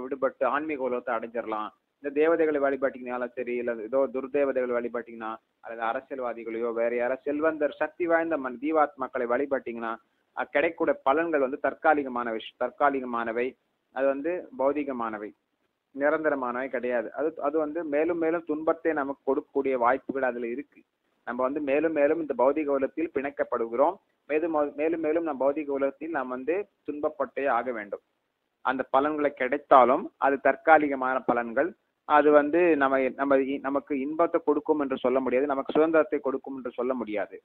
விடுபட்டு ஆன்மீக உலகத்தை அடைஞ்சிடலாம். இந்த தேவதைகளை வழிபாட்டிங்கனாலும் சரி, இல்லை ஏதோ துர்தேவதைகளை வழிபாட்டிங்கன்னா, அல்லது அரசியல்வாதிகளையோ வேற யாராவது செல்வந்தர் சக்தி வாய்ந்த தீவாத்மாக்களை வழிபாட்டிங்கன்னா கிடைக்கக்கூடிய பலன்கள் வந்து தற்காலிகமானவை. அது வந்து பௌதிகமானவை, நிரந்தரமானவை கிடையாது. அது வந்து மேலும் மேலும் துன்பத்தை நமக்கு கொடுக்கக்கூடிய வாய்ப்புகள் அதுல இருக்கு. நம்ம வந்து மேலும் மேலும் இந்த பௌதிக உலகத்தில் பிணைக்கப்படுகிறோம். மேலும் மேலும் நம் பௌதிக உலகத்தில் நாம் வந்து துன்பப்பட்டே ஆக வேண்டும். அந்த பலன்களை கிடைத்தாலும் அது தற்காலிகமான பலன்கள். அது வந்து நமக்கு இன்பத்தை கொடுக்கும் என்று சொல்ல முடியாது, நமக்கு சுதந்திரத்தை கொடுக்கும் என்று சொல்ல முடியாது.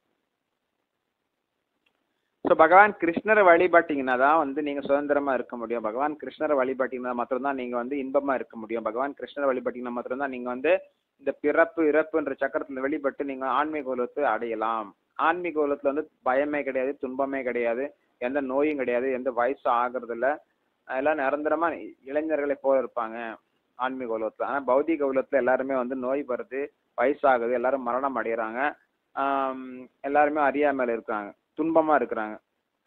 ஸோ பகவான் கிருஷ்ணரை வழிபாட்டிங்கன்னா தான் வந்து நீங்க சுதந்திரமா இருக்க முடியும். பகவான் கிருஷ்ணரை வழிபாட்டிங்கன்னா மாத்திரம்தான் நீங்க வந்து இன்பமா இருக்க முடியும். பகவான் கிருஷ்ணரை வழிபாட்டிங்கன்னா மாத்திரம்தான் நீங்க வந்து இந்த பிறப்பு இறப்புன்ற சக்கரத்துல வெளிப்பட்டு நீங்க ஆன்மீக உலகத்தை அடையலாம். ஆன்மீக உலகத்துல வந்து பயமே கிடையாது, துன்பமே கிடையாது, எந்த நோயும் கிடையாது, எந்த வயசு ஆகுறது இல்லை. அதெல்லாம் நிரந்தரமா இளைஞர்களை போல இருப்பாங்க ஆன்மீக உலகத்துல. ஆனா பௌதிக உலகத்துல எல்லாருமே வந்து நோய் வருது, வயசாகுது, எல்லாரும் மரணம் அடைகிறாங்க, எல்லாருமே அறியாமையில இருக்கிறாங்க, துன்பமா இருக்கிறாங்க.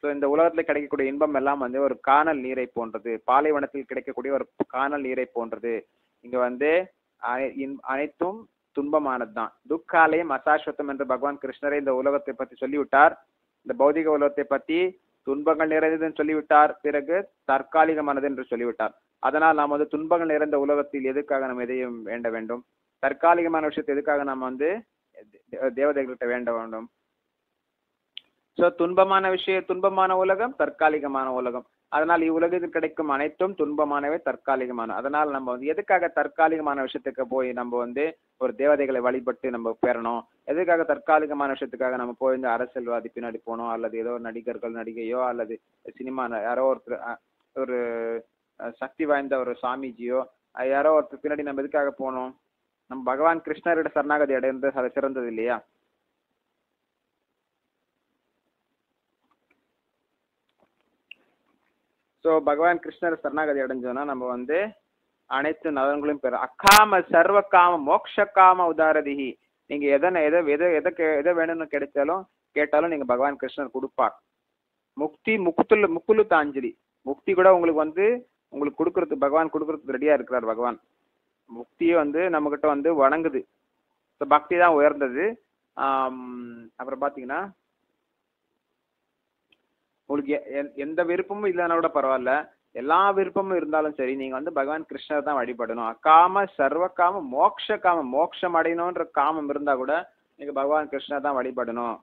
ஸோ இந்த உலகத்துல கிடைக்கக்கூடிய இன்பம் எல்லாம் வந்து ஒரு காணல் நீரை போன்றது, பாலைவனத்தில் கிடைக்கக்கூடிய ஒரு காணல் நீரை போன்றது. இங்க வந்து அனைத்தும் துன்பமானது தான். துக்காலயம் அசாஸ்வத்தம் என்று பகவான் கிருஷ்ணரை இந்த உலகத்தை பத்தி சொல்லிவிட்டார். இந்த பௌதிக உலகத்தை பத்தி துன்பங்கள் நிறைந்ததுன்னு சொல்லிவிட்டார், பிறகு தற்காலிகமானது என்று சொல்லிவிட்டார். அதனால் நாம் வந்து துன்பங்கள் நிறைந்த உலகத்தில் எதுக்காக நம்ம எதையும் வேண்ட வேண்டும்? தற்காலிகமான விஷயத்தை எதுக்காக நாம் வந்து தேவதைகள்கிட்ட வேண்ட வேண்டும்? ஸோ துன்பமான உலகம், தற்காலிகமான உலகம். அதனால் இவ்வுலகத்தில் கிடைக்கும் அனைத்தும் துன்பமானவை, தற்காலிகமான. அதனால் நம்ம வந்து எதுக்காக தற்காலிகமான விஷயத்துக்கு போய் நம்ம வந்து ஒரு தேவதைகளை வழிபட்டு நம்ம பெறணும்? எதுக்காக தற்காலிகமான விஷயத்துக்காக நம்ம போய் இந்த அரசியல்வாதி பின்னாடி போனோம், அல்லது ஏதோ நடிகர்கள் நடிகையோ, அல்லது சினிமா யாரோ ஒருத்தர் ஒரு சக்தி வாய்ந்த ஒரு சாமிஜியோ யாரோ ஒருத்தர் பின்னாடி நம்ம எதுக்காக போனோம்? நம்ம பகவான் கிருஷ்ணரோட சரணாகதி அடைந்து அது சிறந்தது இல்லையா? ஸோ பகவான் கிருஷ்ணர் சரணாகதி அடைஞ்சோன்னா நம்ம வந்து அனைத்து நலன்களையும் பெற. அக்காம சர்வ காம மோக்ஷ காம உதாரதிகி. நீங்க எதை வேணும்னு கேட்டாலும் நீங்க பகவான் கிருஷ்ணர் கொடுப்பார். முக்தி முக்குலு தாஞ்சலி. முக்தி கூட உங்களுக்கு கொடுக்கறதுக்கு பகவான் கொடுக்கறதுக்கு ரெடியா இருக்கிறார். பகவான் முக்தியை வந்து நம்ம கிட்ட வந்து வணங்குது. ஸோ பக்தி தான் உயர்ந்தது. அப்புறம் பார்த்தீங்கன்னா உங்களுக்கு எந்த விருப்பமும் இல்லைன்னா கூட பரவாயில்ல, எல்லா விருப்பமும் இருந்தாலும் சரி, நீங்க வந்து பகவான் கிருஷ்ணர் தான் வழிபடணும். அக்காம சர்வ காம மோக்ஷ காம, மோட்சம் அடையணும்ன்ற காமம் இருந்தா கூட நீங்க பகவான் கிருஷ்ணர் தான் வழிபடணும்.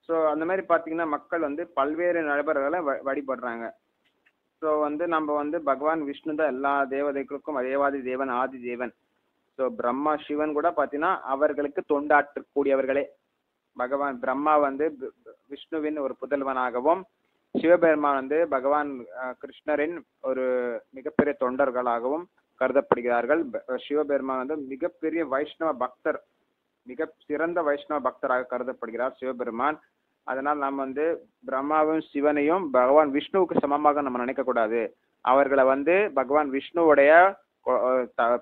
ஸோ அந்த மாதிரி பார்த்தீங்கன்னா மக்கள் வந்து பல்வேறு நபர்களை வழிபடுறாங்க. ஸோ வந்து நம்ம வந்து பகவான் விஷ்ணு தான் எல்லா தேவதைகளுக்கும் தேவாதி தேவன், ஆதி தேவன். ஸோ பிரம்மா சிவன் கூட பார்த்தீங்கன்னா அவர்களுக்கு தொண்டாற்றக்கூடியவர்களே. பகவான் பிரம்மா வந்து விஷ்ணுவின் ஒரு புதல்வனாகவும், சிவபெருமான் வந்து பகவான் கிருஷ்ணரின் ஒரு மிகப்பெரிய தொண்டர்களாகவும் கருதப்படுகிறார்கள். சிவபெருமான் வந்து மிகப்பெரிய வைஷ்ணவ பக்தர், மிக சிறந்த வைஷ்ணவ பக்தராக கருதப்படுகிறார் சிவபெருமான். அதனால் நாம் வந்து பிரம்மாவும் சிவனையும் பகவான் விஷ்ணுவுக்கு சமமாக நம்ம நினைக்கக்கூடாது. அவர்களை வந்து பகவான் விஷ்ணுவுடைய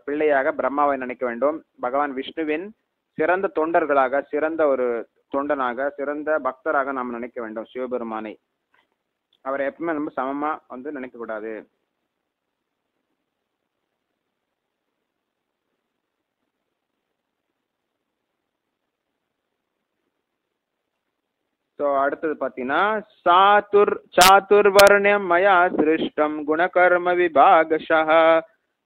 பிள்ளையாக பிரம்மாவை நினைக்க வேண்டும். பகவான் விஷ்ணுவின் சிறந்த தொண்டர்களாக, சிறந்த ஒரு தொண்டனாக, சிறந்த பக்தராக நாம் நினைக்க வேண்டும் சிவபெருமானை. அவரை எப்பவுமே நம்ம சமமா வந்து நினைக்க கூடாது. ஸோ அடுத்தது பார்த்தீங்கன்னா சாதுர்வர்ணியம் மயா சிருஷ்டம் குணகர்ம விபாகஷः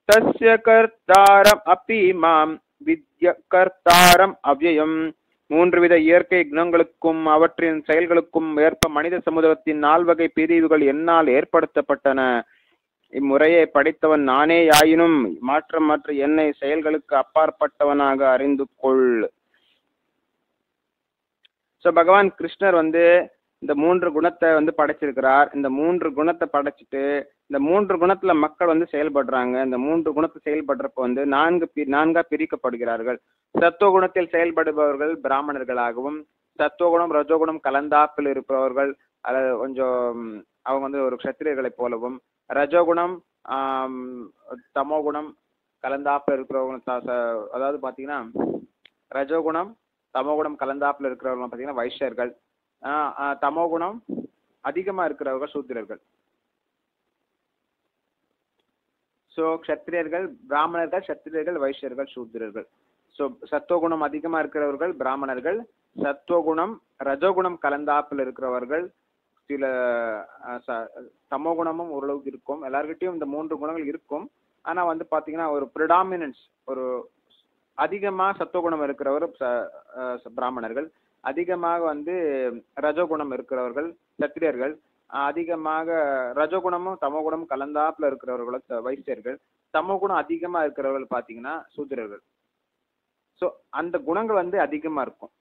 தஸ்ய கர்த்தாரம் அப்பி மாம் வித்ய கர்த்தாரம் அவ்யயம். 3 வித இயற்கை குணங்களுக்கும் அவற்றின் செயல்களுக்கும் ஏற்ப மனித சமுதாயத்தின் 4 வகை பிரிவுகள் என்னால் ஏற்படுத்தப்பட்டன. இம்முறையை படைத்தவன் நானே யாயினும் மாற்ற என்னை செயல்களுக்கு அப்பாற்பட்டவனாக அறிந்து கொள். ஸோ பகவான் கிருஷ்ணர் வந்து இந்த 3 குணத்தை வந்து படைச்சிருக்கிறார். இந்த 3 குணத்தை படைச்சிட்டு இந்த 3 குணத்துல மக்கள் வந்து செயல்படுறாங்க. இந்த 3 குணத்தை செயல்படுறப்ப வந்து 4 பிரிக்கப்படுகிறார்கள். சத்துவ குணத்தில் செயல்படுபவர்கள் பிராமணர்களாகவும், சத்துவகுணம் ரஜோகுணம் கலந்தாப்பில் இருப்பவர்கள் அல்லது கொஞ்சம் அவங்க வந்து ஒரு க்ஷத்திரியர்களை போலவும், ரஜோகுணம் தமோகுணம் கலந்தாப்பில் இருக்கிறவங்க, அதாவது பார்த்தீங்கன்னா ரஜோகுணம் தமோகுணம் கலந்தாப்பில் இருக்கிறவங்க பார்த்தீங்கன்னா வைஷ்யர்கள், தமோ குணம் அதிகமாக இருக்கிறவர்கள் சூத்திரர்கள். ஸோ க்ஷத்திரியர்கள், பிராமணர்கள், சத்திரியர்கள், வைஷ்யர்கள், சூத்திரர்கள். ஸோ சத்துவகுணம் அதிகமாக இருக்கிறவர்கள் பிராமணர்கள், சத்துவகுணம் ரஜோகுணம் கலந்தாப்பில் இருக்கிறவர்கள், சில தமோகுணமும் ஓரளவுக்கு இருக்கும். எல்லாருக்கிட்டையும் இந்த 3 குணங்கள் இருக்கும். ஆனால் வந்து பார்த்தீங்கன்னா ஒரு ப்ரிடாமினன்ஸ், ஒரு அதிகமாக சத்துவகுணம் இருக்கிறவர் பிராமணர்கள், அதிகமாக வந்து ரஜோகுணம் இருக்கிறவர்கள் சத்திரியர்கள், அதிகமாக ரஜோகுணமும் தமோகுணமும் கலந்தாப்புல இருக்கிறவர்கள் வைசியர்கள், தமோகுணம் அதிகமாக இருக்கிறவர்கள் பார்த்தீங்கன்னா சூத்திரர்கள். ஸோ அந்த குணங்கள் வந்து அதிகமாக இருக்கும்.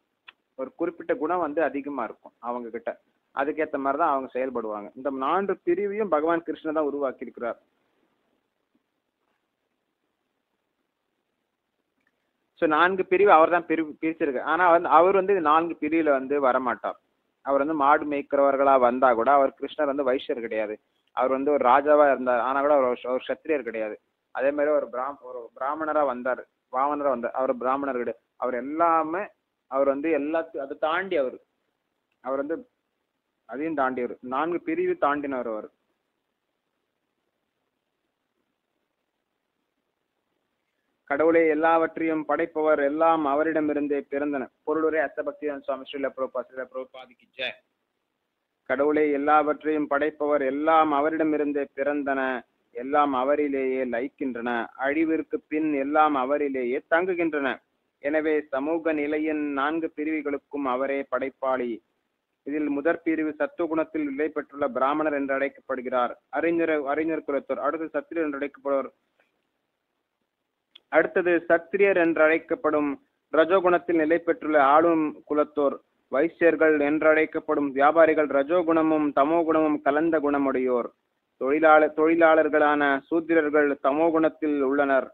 ஒரு குறிப்பிட்ட குணம் வந்து அதிகமாக இருக்கும் அவங்க கிட்ட. அதுக்கேற்ற மாதிரி தான் அவங்க செயல்படுவாங்க. இந்த 4 பிரிவையும் பகவான் கிருஷ்ணன் தான் உருவாக்கி இருக்கிறார். ஸோ 4 பிரிவு அவர் தான் பிரிச்சிருக்கார். ஆனால் வந்து அவர் வந்து 4 பிரிவில் வந்து வரமாட்டார். அவர் வந்து மாடு மேய்க்கிறவர்களாக வந்தால் கூட அவர் கிருஷ்ணர் வந்து வைஷ்யர் கிடையாது. அவர் வந்து ஒரு ராஜாவாக இருந்தார், ஆனால் கூட அவர் சத்திரியர் கிடையாது. அதே மாதிரி ஒரு பிராமணராக வந்தார், வாமனராக வந்தார், அவர் பிராமணர் கிடையாது. அவர் எல்லாமே அவர் வந்து எல்லாத்தையும் அதை தாண்டி அவர் வந்து அதையும் தாண்டியவர், 4 பிரிவு தாண்டினவர் அவர். கடவுளை எல்லாவற்றையும் படைப்பவர், எல்லாம் அவரிடமிருந்தே பிறந்தன. பொருளுரை அஸ்தபக்தி சுவாமி ஸ்ரீல பிரபுபாதிக்கு ஜெய். கடவுளை எல்லாவற்றையும் படைப்பவர், எல்லாம் அவரிடமிருந்தே பிறந்தன, எல்லாம் அவரிலேயே லயிக்கின்றன, அழிவிற்கு பின் எல்லாம் அவரிலேயே தங்குகின்றன. எனவே சமூக நிலையின் 4 பிரிவுகளுக்கும் அவரே படைப்பாளி. இதில் முதற் பிரிவு சத்துவகுணத்தில் நிலை பெற்றுள்ள பிராமணர் என்று அழைக்கப்படுகிறார். அறிஞர் குலத்தோர். அடுத்து சத்திரியர் என்று அழைக்கப்படுவர். அடுத்தது சத்திரியர் என்று அழைக்கப்படும் ரஜோகுணத்தில் நிலை பெற்றுள்ள ஆளும் குலத்தோர். வைசியர்கள் என்று அழைக்கப்படும் வியாபாரிகள் ரஜோகுணமும் தமோகுணமும் கலந்த குணமுடையோர். தொழிலாளர்களான சூத்திரர்கள் தமோகுணத்தில் உள்ளனர்.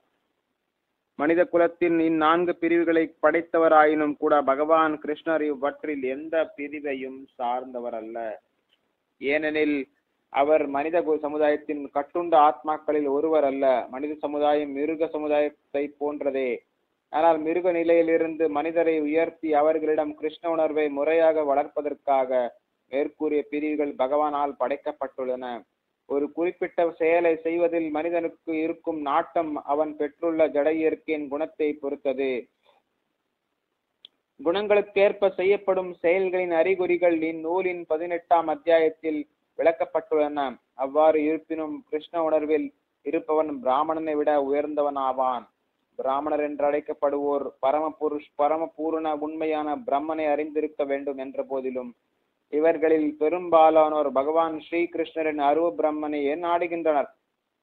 மனித குலத்தின் இந்நான்கு பிரிவுகளை படைத்தவராயினும் கூட பகவான் கிருஷ்ணர் இவற்றில் எந்த பிரிவையும் சார்ந்தவர் அல்ல. ஏனெனில் அவர் மனித சமுதாயத்தின் கட்டுண்ட ஆத்மாக்களில் ஒருவர் அல்ல. மனித சமுதாயம் மிருக சமுதாயத்தை போன்றதே. ஆனால் மிருக நிலையிலிருந்து மனிதரை உயர்த்தி அவர்களிடம் கிருஷ்ண உணர்வை முறையாக வளர்ப்பதற்காக மேற்கூறிய பிரிவுகள் பகவானால் படைக்கப்பட்டுள்ளன. ஒரு குறிப்பிட்ட செயலை செய்வதில் மனிதனுக்கு இருக்கும் நாட்டம் அவன் பெற்றுள்ள ஜட இயற்கையின் குணத்தை பொறுத்தது. குணங்களுக்கேற்ப செய்யப்படும் செயல்களின் அறிகுறிகள் இந்நூலின் 18ஆம் அத்தியாயத்தில் விளக்கப்பட்டுள்ளன. அவ்வாறு இருப்பினும் கிருஷ்ண உணர்வில் இருப்பவன் பிராமணனை விட உயர்ந்தவன் ஆவான். பிராமணர் என்று அழைக்கப்படுவோர் பரமபூர்ண உண்மையான பிரம்மனை அறிந்திருக்க வேண்டும் என்ற போதிலும் இவர்களில் பெரும்பாலானோர் பகவான் ஸ்ரீகிருஷ்ணரின் அருவ பிரம்மனை நாடுகின்றனர்.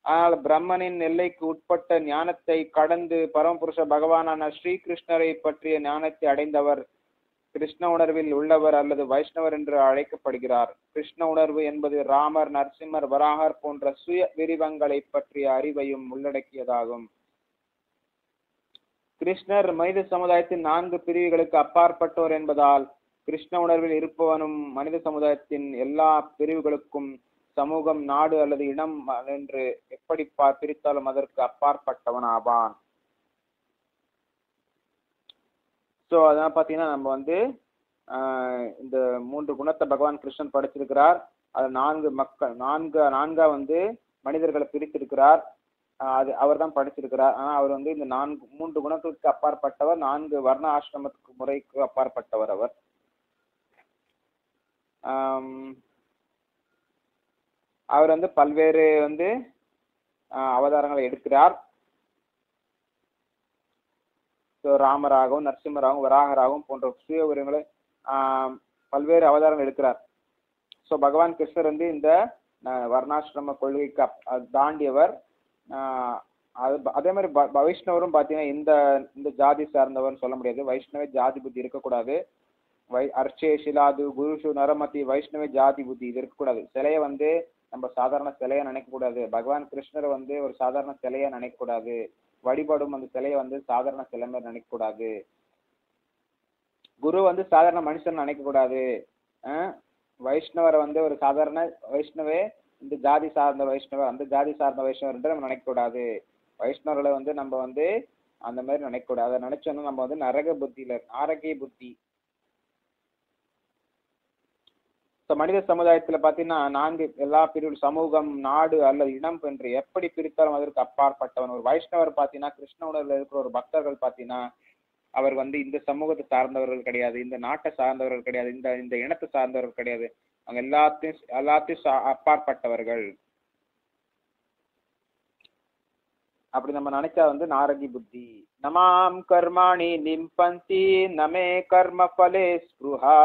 ஆனால் பிரம்மனின் எல்லைக்கு உட்பட்ட ஞானத்தை கடந்து பரமபுருஷ பகவானான ஸ்ரீகிருஷ்ணரை பற்றிய ஞானத்தை அடைந்தவர் கிருஷ்ண உணர்வில் உள்ளவர் அல்லது வைஷ்ணவர் என்று அழைக்கப்படுகிறார். கிருஷ்ண உணர்வு என்பது ராமர், நரசிம்மர், வராகர் போன்ற சுய விரிவங்களை பற்றிய அறிவையும் உள்ளடக்கியதாகும். கிருஷ்ணர் மனித சமுதாயத்தின் 4 பிரிவுகளுக்கு அப்பாற்பட்டோர் என்பதால் கிருஷ்ண உணர்வில் இருப்பவனும் மனித சமுதாயத்தின் எல்லா பிரிவுகளுக்கும் சமூகம், நாடு அல்லது இனம் என்று எப்படி பிரித்தாலும் அதற்கு அப்பாற்பட்டவன் ஆவான். ஸோ அதெல்லாம் பார்த்தீங்கன்னா நம்ம வந்து இந்த 3 குணத்தை பகவான் கிருஷ்ணன் படைச்சிருக்கிறார். அது 4 நான்கா வந்து மனிதர்களை பிரித்திருக்கிறார். அது அவர் தான் படைச்சிருக்கிறார். ஆனால் அவர் வந்து இந்த 3 குணத்துக்கு அப்பாற்பட்டவர், 4 வர்ண ஆசிரமத்துக்கு முறைக்கு அப்பாற்பட்டவர் அவர். அவர் வந்து பல்வேறு வந்து அவதாரங்களை எடுக்கிறார். ராமராகவும், நரசிம்மராகவும், வராகராகவும் போன்ற சுய உரிமைகளை பல்வேறு அவதாரங்கள் எடுக்கிறார். ஸோ பகவான் கிருஷ்ணர் வந்து இந்த வர்ணாசிரம கொள்கைக்கு தாண்டியவர். அதே மாதிரி வைஷ்ணவரும் பார்த்தீங்கன்னா இந்த ஜாதி சார்ந்தவர்னு சொல்ல முடியாது. வைஷ்ணவ ஜாதி புத்தி இருக்கக்கூடாது. அர்ச்சே சிலாது குருஷு நரமதி வைஷ்ணவ ஜாதி புத்தி இது இருக்கக்கூடாது. சிலையை வந்து நம்ம சாதாரண சிலையை நினைக்கக்கூடாது. பகவான் கிருஷ்ணர் வந்து ஒரு சாதாரண சிலையை நினைக்கக்கூடாது. வழிபடும் அந்த சிலையை வந்து சாதாரண சிலை மாதிரி நினைக்கக்கூடாது. குரு வந்து சாதாரண மனுஷன் நினைக்கக்கூடாது. வைஷ்ணவரை வந்து ஒரு சாதாரண வைஷ்ணவே இந்த ஜாதி சார்ந்த வைஷ்ணவர், அந்த ஜாதி சார்ந்த வைஷ்ணவர் என்று நம்ம நினைக்கக்கூடாது. வைஷ்ணவர்களை வந்து நம்ம வந்து அந்த மாதிரி நினைக்கக்கூடாது. அதை நினைச்சோன்னா நம்ம வந்து நரக புத்தியில ஆரோக்கிய புத்தி. ஸோ மனித சமுதாயத்தில் பார்த்தீங்கன்னா 4 எல்லா பிரிவு சமூகம், நாடு அல்லது இனம் என்று எப்படி பிரித்தாலும் அதற்கு அப்பாற்பட்டவன். ஒரு வைஷ்ணவர் பார்த்தீங்கன்னா, கிருஷ்ண உணர்வில் இருக்கிற ஒரு பக்தர்கள் பார்த்தீங்கன்னா, அவர் வந்து இந்த சமூகத்தை சார்ந்தவர்கள் கிடையாது, இந்த நாட்டை சார்ந்தவர்கள் கிடையாது, இந்த இந்த இனத்தை சார்ந்தவர்கள் கிடையாது. அவங்க எல்லாத்தையும் அப்பாற்பட்டவர்கள். அப்படி நம்ம நினைச்சா வந்து நாரகி புத்தி. நமாம் கர்மாணி நிம்பந்தி நமே கர்ம பலே ஸ்புஹா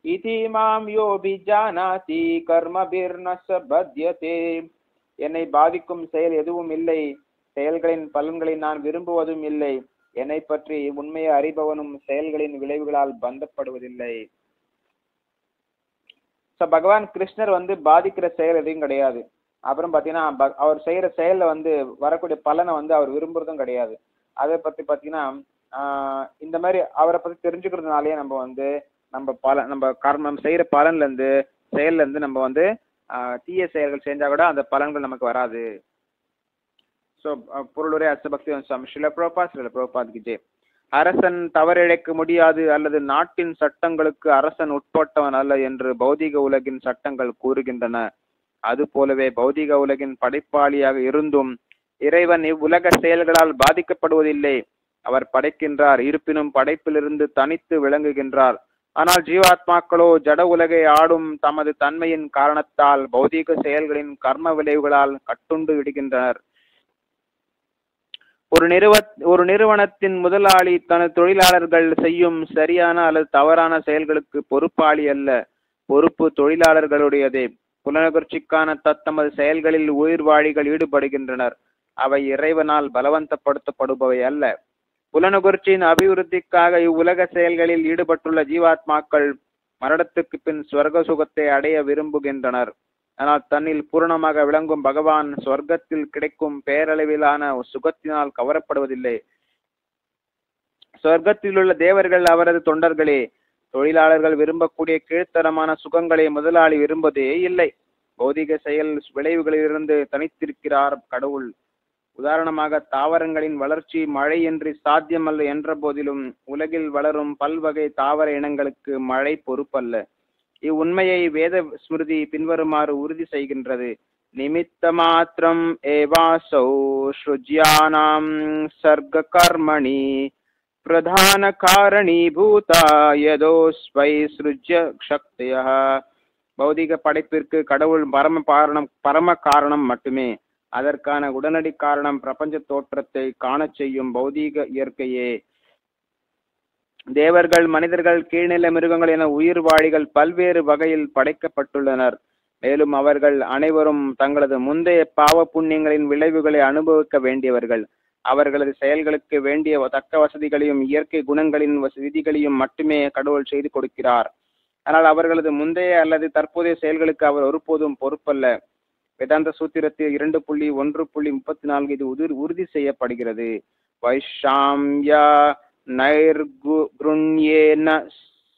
இதி மாம் யோபி ஜானாதி கர்மபிர்னஸ பத்யதே. என்னை பாதிக்கும் செயல் எதுவும் இல்லை, செயல்களின் பலன்களை நான் விரும்புவதும் இல்லை, என்னை பற்றி உண்மையை அறிபவனும் செயல்களின் விளைவுகளால் பந்தப்படுவதில்லை. ஸோ பகவான் கிருஷ்ணர் வந்து பாதிக்கிற செயல் எதுவும் கிடையாது. அப்புறம் பார்த்தீங்கன்னா அவர் செய்கிற செயலில் வந்து வரக்கூடிய பலனை வந்து அவர் விரும்புறதும் கிடையாது. அதை பற்றி பார்த்தீங்கன்னா இந்த மாதிரி அவரை பற்றி தெரிஞ்சுக்கிறதுனாலே நம்ம வந்து நம்ம கர்மம் செய்கிற பலன்லேருந்து செயல்லேருந்து நம்ம வந்து தீய செயல்கள் செஞ்சால் கூட அந்த பலன்கள் நமக்கு வராது. ஸோ பொருளுரை அசபக்தி சில பிரபாத்க்கு ஜே. அரசன் தவறிழைக்க முடியாது அல்லது நாட்டின் சட்டங்களுக்கு அரசன் உட்பட்டவன் அல்ல என்று பௌதிக உலகின் சட்டங்கள் கூறுகின்றன. அது போலவே பௌதிக உலகின் படைப்பாளியாக இருந்தும் இறைவன் இவ்வுலக செயல்களால் பாதிக்கப்படுவதில்லை. அவர் படைக்கின்றார், இருப்பினும் படைப்பிலிருந்து தனித்து விளங்குகின்றார். ஆனால் ஜீவாத்மாக்களோ ஜட உலகை ஆடும் தமது தன்மையின் காரணத்தால் பௌதிக செயல்களின் கர்ம விளைவுகளால் கட்டுண்டு விடுகின்றனர். ஒரு நிறுவனத்தின் முதலாளி தனது தொழிலாளர்கள் செய்யும் சரியான அல்லது தவறான செயல்களுக்கு பொறுப்பாளி அல்ல, பொறுப்பு தொழிலாளர்களுடையதே. புலனுகர்ச்சிக்கான தத்தமது செயல்களில் உயிர்வாழிகள் ஈடுபடுகின்றனர். அவை இறைவனால் பலவந்தப்படுத்தப்படுபவை அல்ல. புலனுகர்ச்சியின் அபிவிருத்திக்காக இவ்வுலக செயல்களில் ஈடுபட்டுள்ள ஜீவாத்மாக்கள் மரணத்துக்கு பின் ஸ்வர்க சுகத்தை அடைய விரும்புகின்றனர். ஆனால் தன்னில் பூரணமாக விளங்கும் பகவான் சொர்க்கத்தில் கிடைக்கும் பேரளவிலான சுகத்தினால் கவரப்படுவதில்லை. சொர்க்கத்தில் உள்ள தேவர்கள் அவரது தொண்டர்களே. தொழிலாளர்கள் விரும்பக்கூடிய கீழ்த்தரமான சுகங்களை முதலாளி விரும்புவதே இல்லை. பௌதிக செயல் விளைவுகளிலிருந்து தனித்திருக்கிறார் கடவுள். உதாரணமாக தாவரங்களின் வளர்ச்சி மழையின்றி சாத்தியமல்ல என்ற போதிலும் உலகில் வளரும் பல்வகை தாவர இனங்களுக்கு மழை பொறுப்பல்ல. இவ்வுண்மையை வேத ஸ்மிருதி பின்வருமாறு உறுதி செய்கின்றது. நிமித்த மாத்திரம் ஏவாசௌ ஸ்ருஜ்யானாம் சர்க்க கர்மணி பிரதான காரணீபூதா யதோஸ்வை ஸ்ருஜ்ய சக்தியः. பௌதிக படைப்பிற்கு கடவுள் பரம காரணம் மட்டுமே. அதற்கான உடனடி காரணம் பிரபஞ்ச தோற்றத்தை காணச் செய்யும் பௌதீக இயற்கையே. தேவர்கள், மனிதர்கள், கீழ்நிலை மிருகங்கள் என உயிர் வாழிகள் பல்வேறு வகையில் படைக்கப்பட்டுள்ளனர். மேலும் அவர்கள் அனைவரும் தங்களது முந்தைய பாவ புண்ணியங்களின் விளைவுகளை அனுபவிக்க வேண்டியவர்கள். அவர்களது செயல்களுக்கு வேண்டிய தக்க வசதிகளையும் இயற்கை குணங்களின் விதிகளையும் மட்டுமே கடவுள் செய்து கொடுக்கிறார். ஆனால் அவர்களது முந்தைய அல்லது தற்போதைய செயல்களுக்கு அவர் ஒருபோதும் பொறுப்பல்ல. வேதாந்த சூத்திரத்தில் 2.1.34 இது உறுதி செய்யப்படுகிறது. வைஷாம்யா நைர்குருண்யேன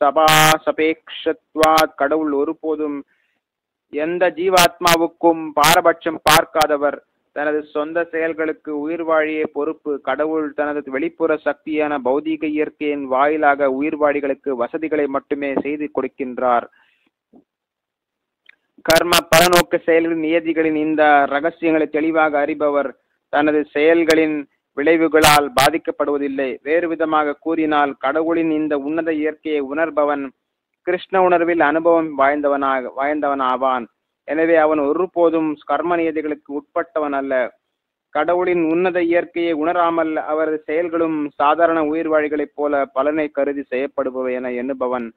சபாசபேக்ஷத்வாத். கடவுள் ஒருபோதும் எந்த ஜீவாத்மாவுக்கும் பாரபட்சம் பார்க்காதவர். தனது சொந்த செயல்களுக்கு உயிர் வாழியே பொறுப்பு. கடவுள் தனது வெளிப்புற சக்தியான பௌதீக இயற்கையின் வாயிலாக உயிர் வாழிகளுக்கு வசதிகளை மட்டுமே செய்து கொடுக்கின்றார். கர்ம பலநோக்கு செயல்களின் நியதிகளின் இந்த ரகசியங்களை தெளிவாக அறிபவர் தனது செயல்களின் விளைவுகளால் பாதிக்கப்படுவதில்லை. வேறு விதமாக கூறினால், கடவுளின் இந்த உன்னத இயற்கையை உணர்பவன் கிருஷ்ண உணர்வில் அனுபவம் வாய்ந்தவனாவான். எனவே அவன் ஒருபோதும் கர்ம நியதிகளுக்கு உட்பட்டவன் அல்ல. கடவுளின் உன்னத இயற்கையை உணராமல் அவரது செயல்களும் சாதாரண உயிர் வாழிகளைப் போல பலனை கருதி செய்யப்படுபவை என எண்ணுபவன்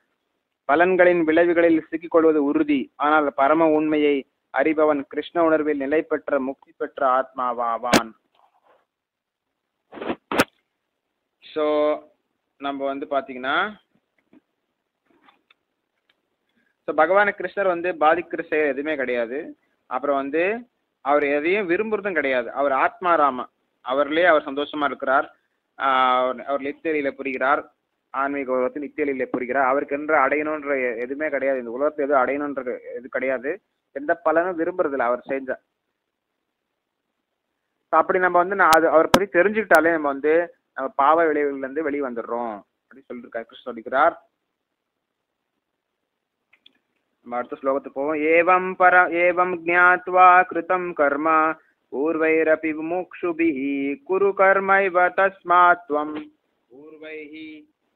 பலன்களின் விளைவுகளில் சிக்கிக்கொள்வது உறுதி. ஆனால் பரம உண்மையை அறிபவன் கிருஷ்ண உணர்வில் நிலை பெற்ற முக்தி பெற்ற ஆத்மாவாவான். ஸோ நம்ம வந்து பார்த்தீங்கன்னா, ஸோ பகவான் கிருஷ்ணர் வந்து பாதிக்கிற செயல் எதுவுமே கிடையாது. அப்புறம் வந்து அவர் எதையும் விரும்புறதும் கிடையாது. அவர் ஆத்மாராம, அவர்லேயே அவர் சந்தோஷமா இருக்கிறார். அவர் நித்தியலியில புரிகிறார், ஆன்மீக உலகத்தில் நித்தியலியில புரிகிறார். அவருக்கு என்று அடையணுன்ற எதுவுமே கிடையாது. இந்த உலகத்தில் எதுவும் அடையணுன்ற எது கிடையாது. எந்த பலனும் விரும்புறதில்ல அவர் செஞ்ச. அப்படி நம்ம வந்து அவரை பற்றி தெரிஞ்சுக்கிட்டாலே நம்ம வந்து நம்ம பாவ விளைவுகள்லேருந்து வெளியே வந்துடுறோம் அப்படின்னு சொல்லியிருக்காரு. கிருஷ்ணர் சொல்லிக்கிறார், நம்ம அடுத்த ஸ்லோகத்துக்கு போவோம். ஏவம் ஜ்ஞாத்வா கிருதம் கர்ம பூர்வைரபி முமுக்ஷுபிஹி குரு கர்மைவ தஸ்மாத் த்வம் பூர்வைஹி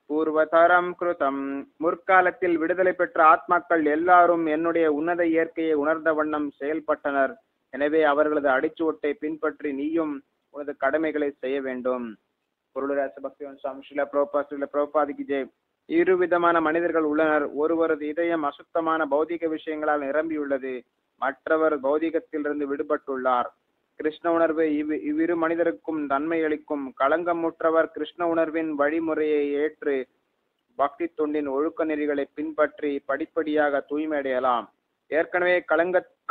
பூர்வதரம் கிருதம். முற்காலத்தில் விடுதலை பெற்ற ஆத்மாக்கள் எல்லாரும் என்னுடைய உன்னத இயற்கையை உணர்ந்த வண்ணம் செயல்பட்டனர். எனவே அவர்களது அடிச்சுவட்டை பின்பற்றி நீயும் உனது கடமைகளை செய்ய வேண்டும். பொருளுராச பக்திவன் சுவாமி ஸ்ரீல பிரபுபாதிக்கு ஜெய். இரு விதமான மனிதர்கள் உள்ளனர். ஒருவரது இதயம் அசுத்தமான பௌதிக விஷயங்களால் நிரம்பியுள்ளது, மற்றவர் பௌதிகத்திலிருந்து விடுபட்டுள்ளார். கிருஷ்ண உணர்வு இவ்விரு மனிதருக்கும் நன்மை அளிக்கும். களங்கமுற்றவர் கிருஷ்ண உணர்வின் வழிமுறையை ஏற்று பக்தி தொண்டின் ஒழுக்க நெறிகளை பின்பற்றி படிப்படியாக தூய்மை அடையலாம். ஏற்கனவே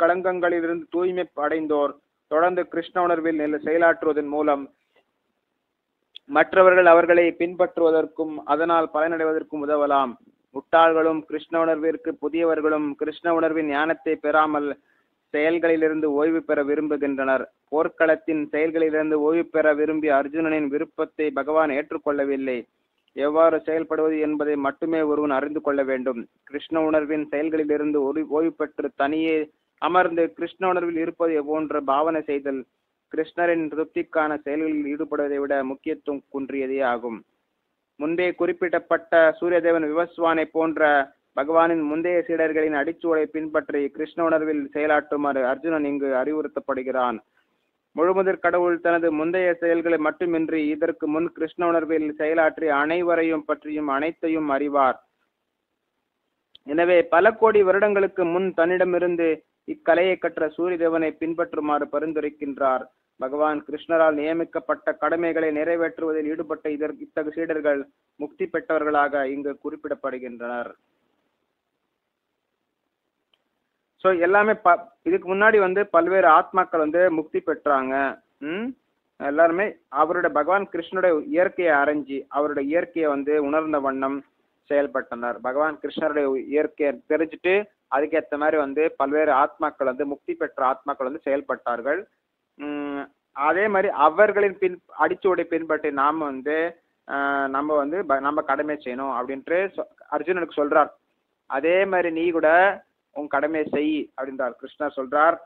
களங்கங்களிலிருந்து தூய்மை அடைந்தோர் தொடர்ந்து கிருஷ்ண உணர்வில் செயலாற்றுவதன் மூலம் மற்றவர்கள் அவர்களை பின்பற்றுவதற்கும் அதனால் பலனடைவதற்கும் உதவலாம். முட்டாள்களும் கிருஷ்ண உணர்விற்கு புதியவர்களும் கிருஷ்ண உணர்வின் ஞானத்தை பெறாமல் செயல்களிலிருந்து ஓய்வு பெற விரும்புகின்றனர். போர்க்களத்தின் செயல்களிலிருந்து ஓய்வு பெற விரும்பிய அர்ஜுனனின் விருப்பத்தை பகவான் ஏற்றுக்கொள்ளவில்லை. எவ்வாறு செயல்படுவது என்பதை மட்டுமே ஒருவன் அறிந்து கொள்ள வேண்டும். கிருஷ்ண உணர்வின் செயல்களிலிருந்து ஓய்வு பெற்று தனியே அமர்ந்து கிருஷ்ண உணர்வில் இருப்பது போன்ற பாவனை செய்தல் கிருஷ்ணரின் திருப்திக்கான செயல்களில் ஈடுபடுவதை விட முக்கியத்துவம் குன்றியதே ஆகும். முன்பே குறிப்பிடப்பட்ட சூரியதேவன் விவஸ்வானை போன்ற பகவானின் முந்தைய சீடர்களின் அடிச்சுவடை பின்பற்றி கிருஷ்ண உணர்வில் செயலாற்றுமாறு அர்ஜுனன் இங்கு அறிவுறுத்தப்படுகிறான். முழுமுதற் கடவுள் தனது முந்தைய செயல்களை மட்டுமின்றி இதற்கு முன் கிருஷ்ண உணர்வில் செயலாற்றி அனைவரையும் பற்றியும் அனைத்தையும் அறிவார். எனவே பல கோடி வருடங்களுக்கு முன் தன்னிடமிருந்து இக்கலையை கற்ற சூரிய தேவனை பின்பற்றுமாறு பரிந்துரைக்கின்றார். பகவான் கிருஷ்ணரால் நியமிக்கப்பட்ட கடமைகளை நிறைவேற்றுவதில் ஈடுபட்ட இத்தகு சீடர்கள் முக்தி பெற்றவர்களாக இங்கு குறிப்பிடப்படுகின்றனர். ஸோ எல்லாமே இதுக்கு முன்னாடி பல்வேறு ஆத்மாக்கள் முக்தி பெற்றாங்க. எல்லாருமே அவருடைய பகவான் கிருஷ்ணனுடைய இயற்கையை அறிஞ்சு அவருடைய இயற்கையை உணர்ந்த வண்ணம் செயல்பட்டனர். பகவான் கிருஷ்ணருடைய இயற்கையை தெரிஞ்சுட்டு அதுக்கேற்ற மாதிரி பல்வேறு ஆத்மாக்கள் முக்தி பெற்ற ஆத்மாக்கள் செயல்பட்டார்கள். அதே மாதிரி அவர்களின் அடிச்சுவடை பின்பற்றி நாம நம்ம கடமை செய்யணும் அப்படின்ட்டு அர்ஜுனனுக்கு சொல்றார். அதே மாதிரி நீ கூட உன் கடமையை செய் அப்படின்றார் கிருஷ்ணர் சொல்றார்.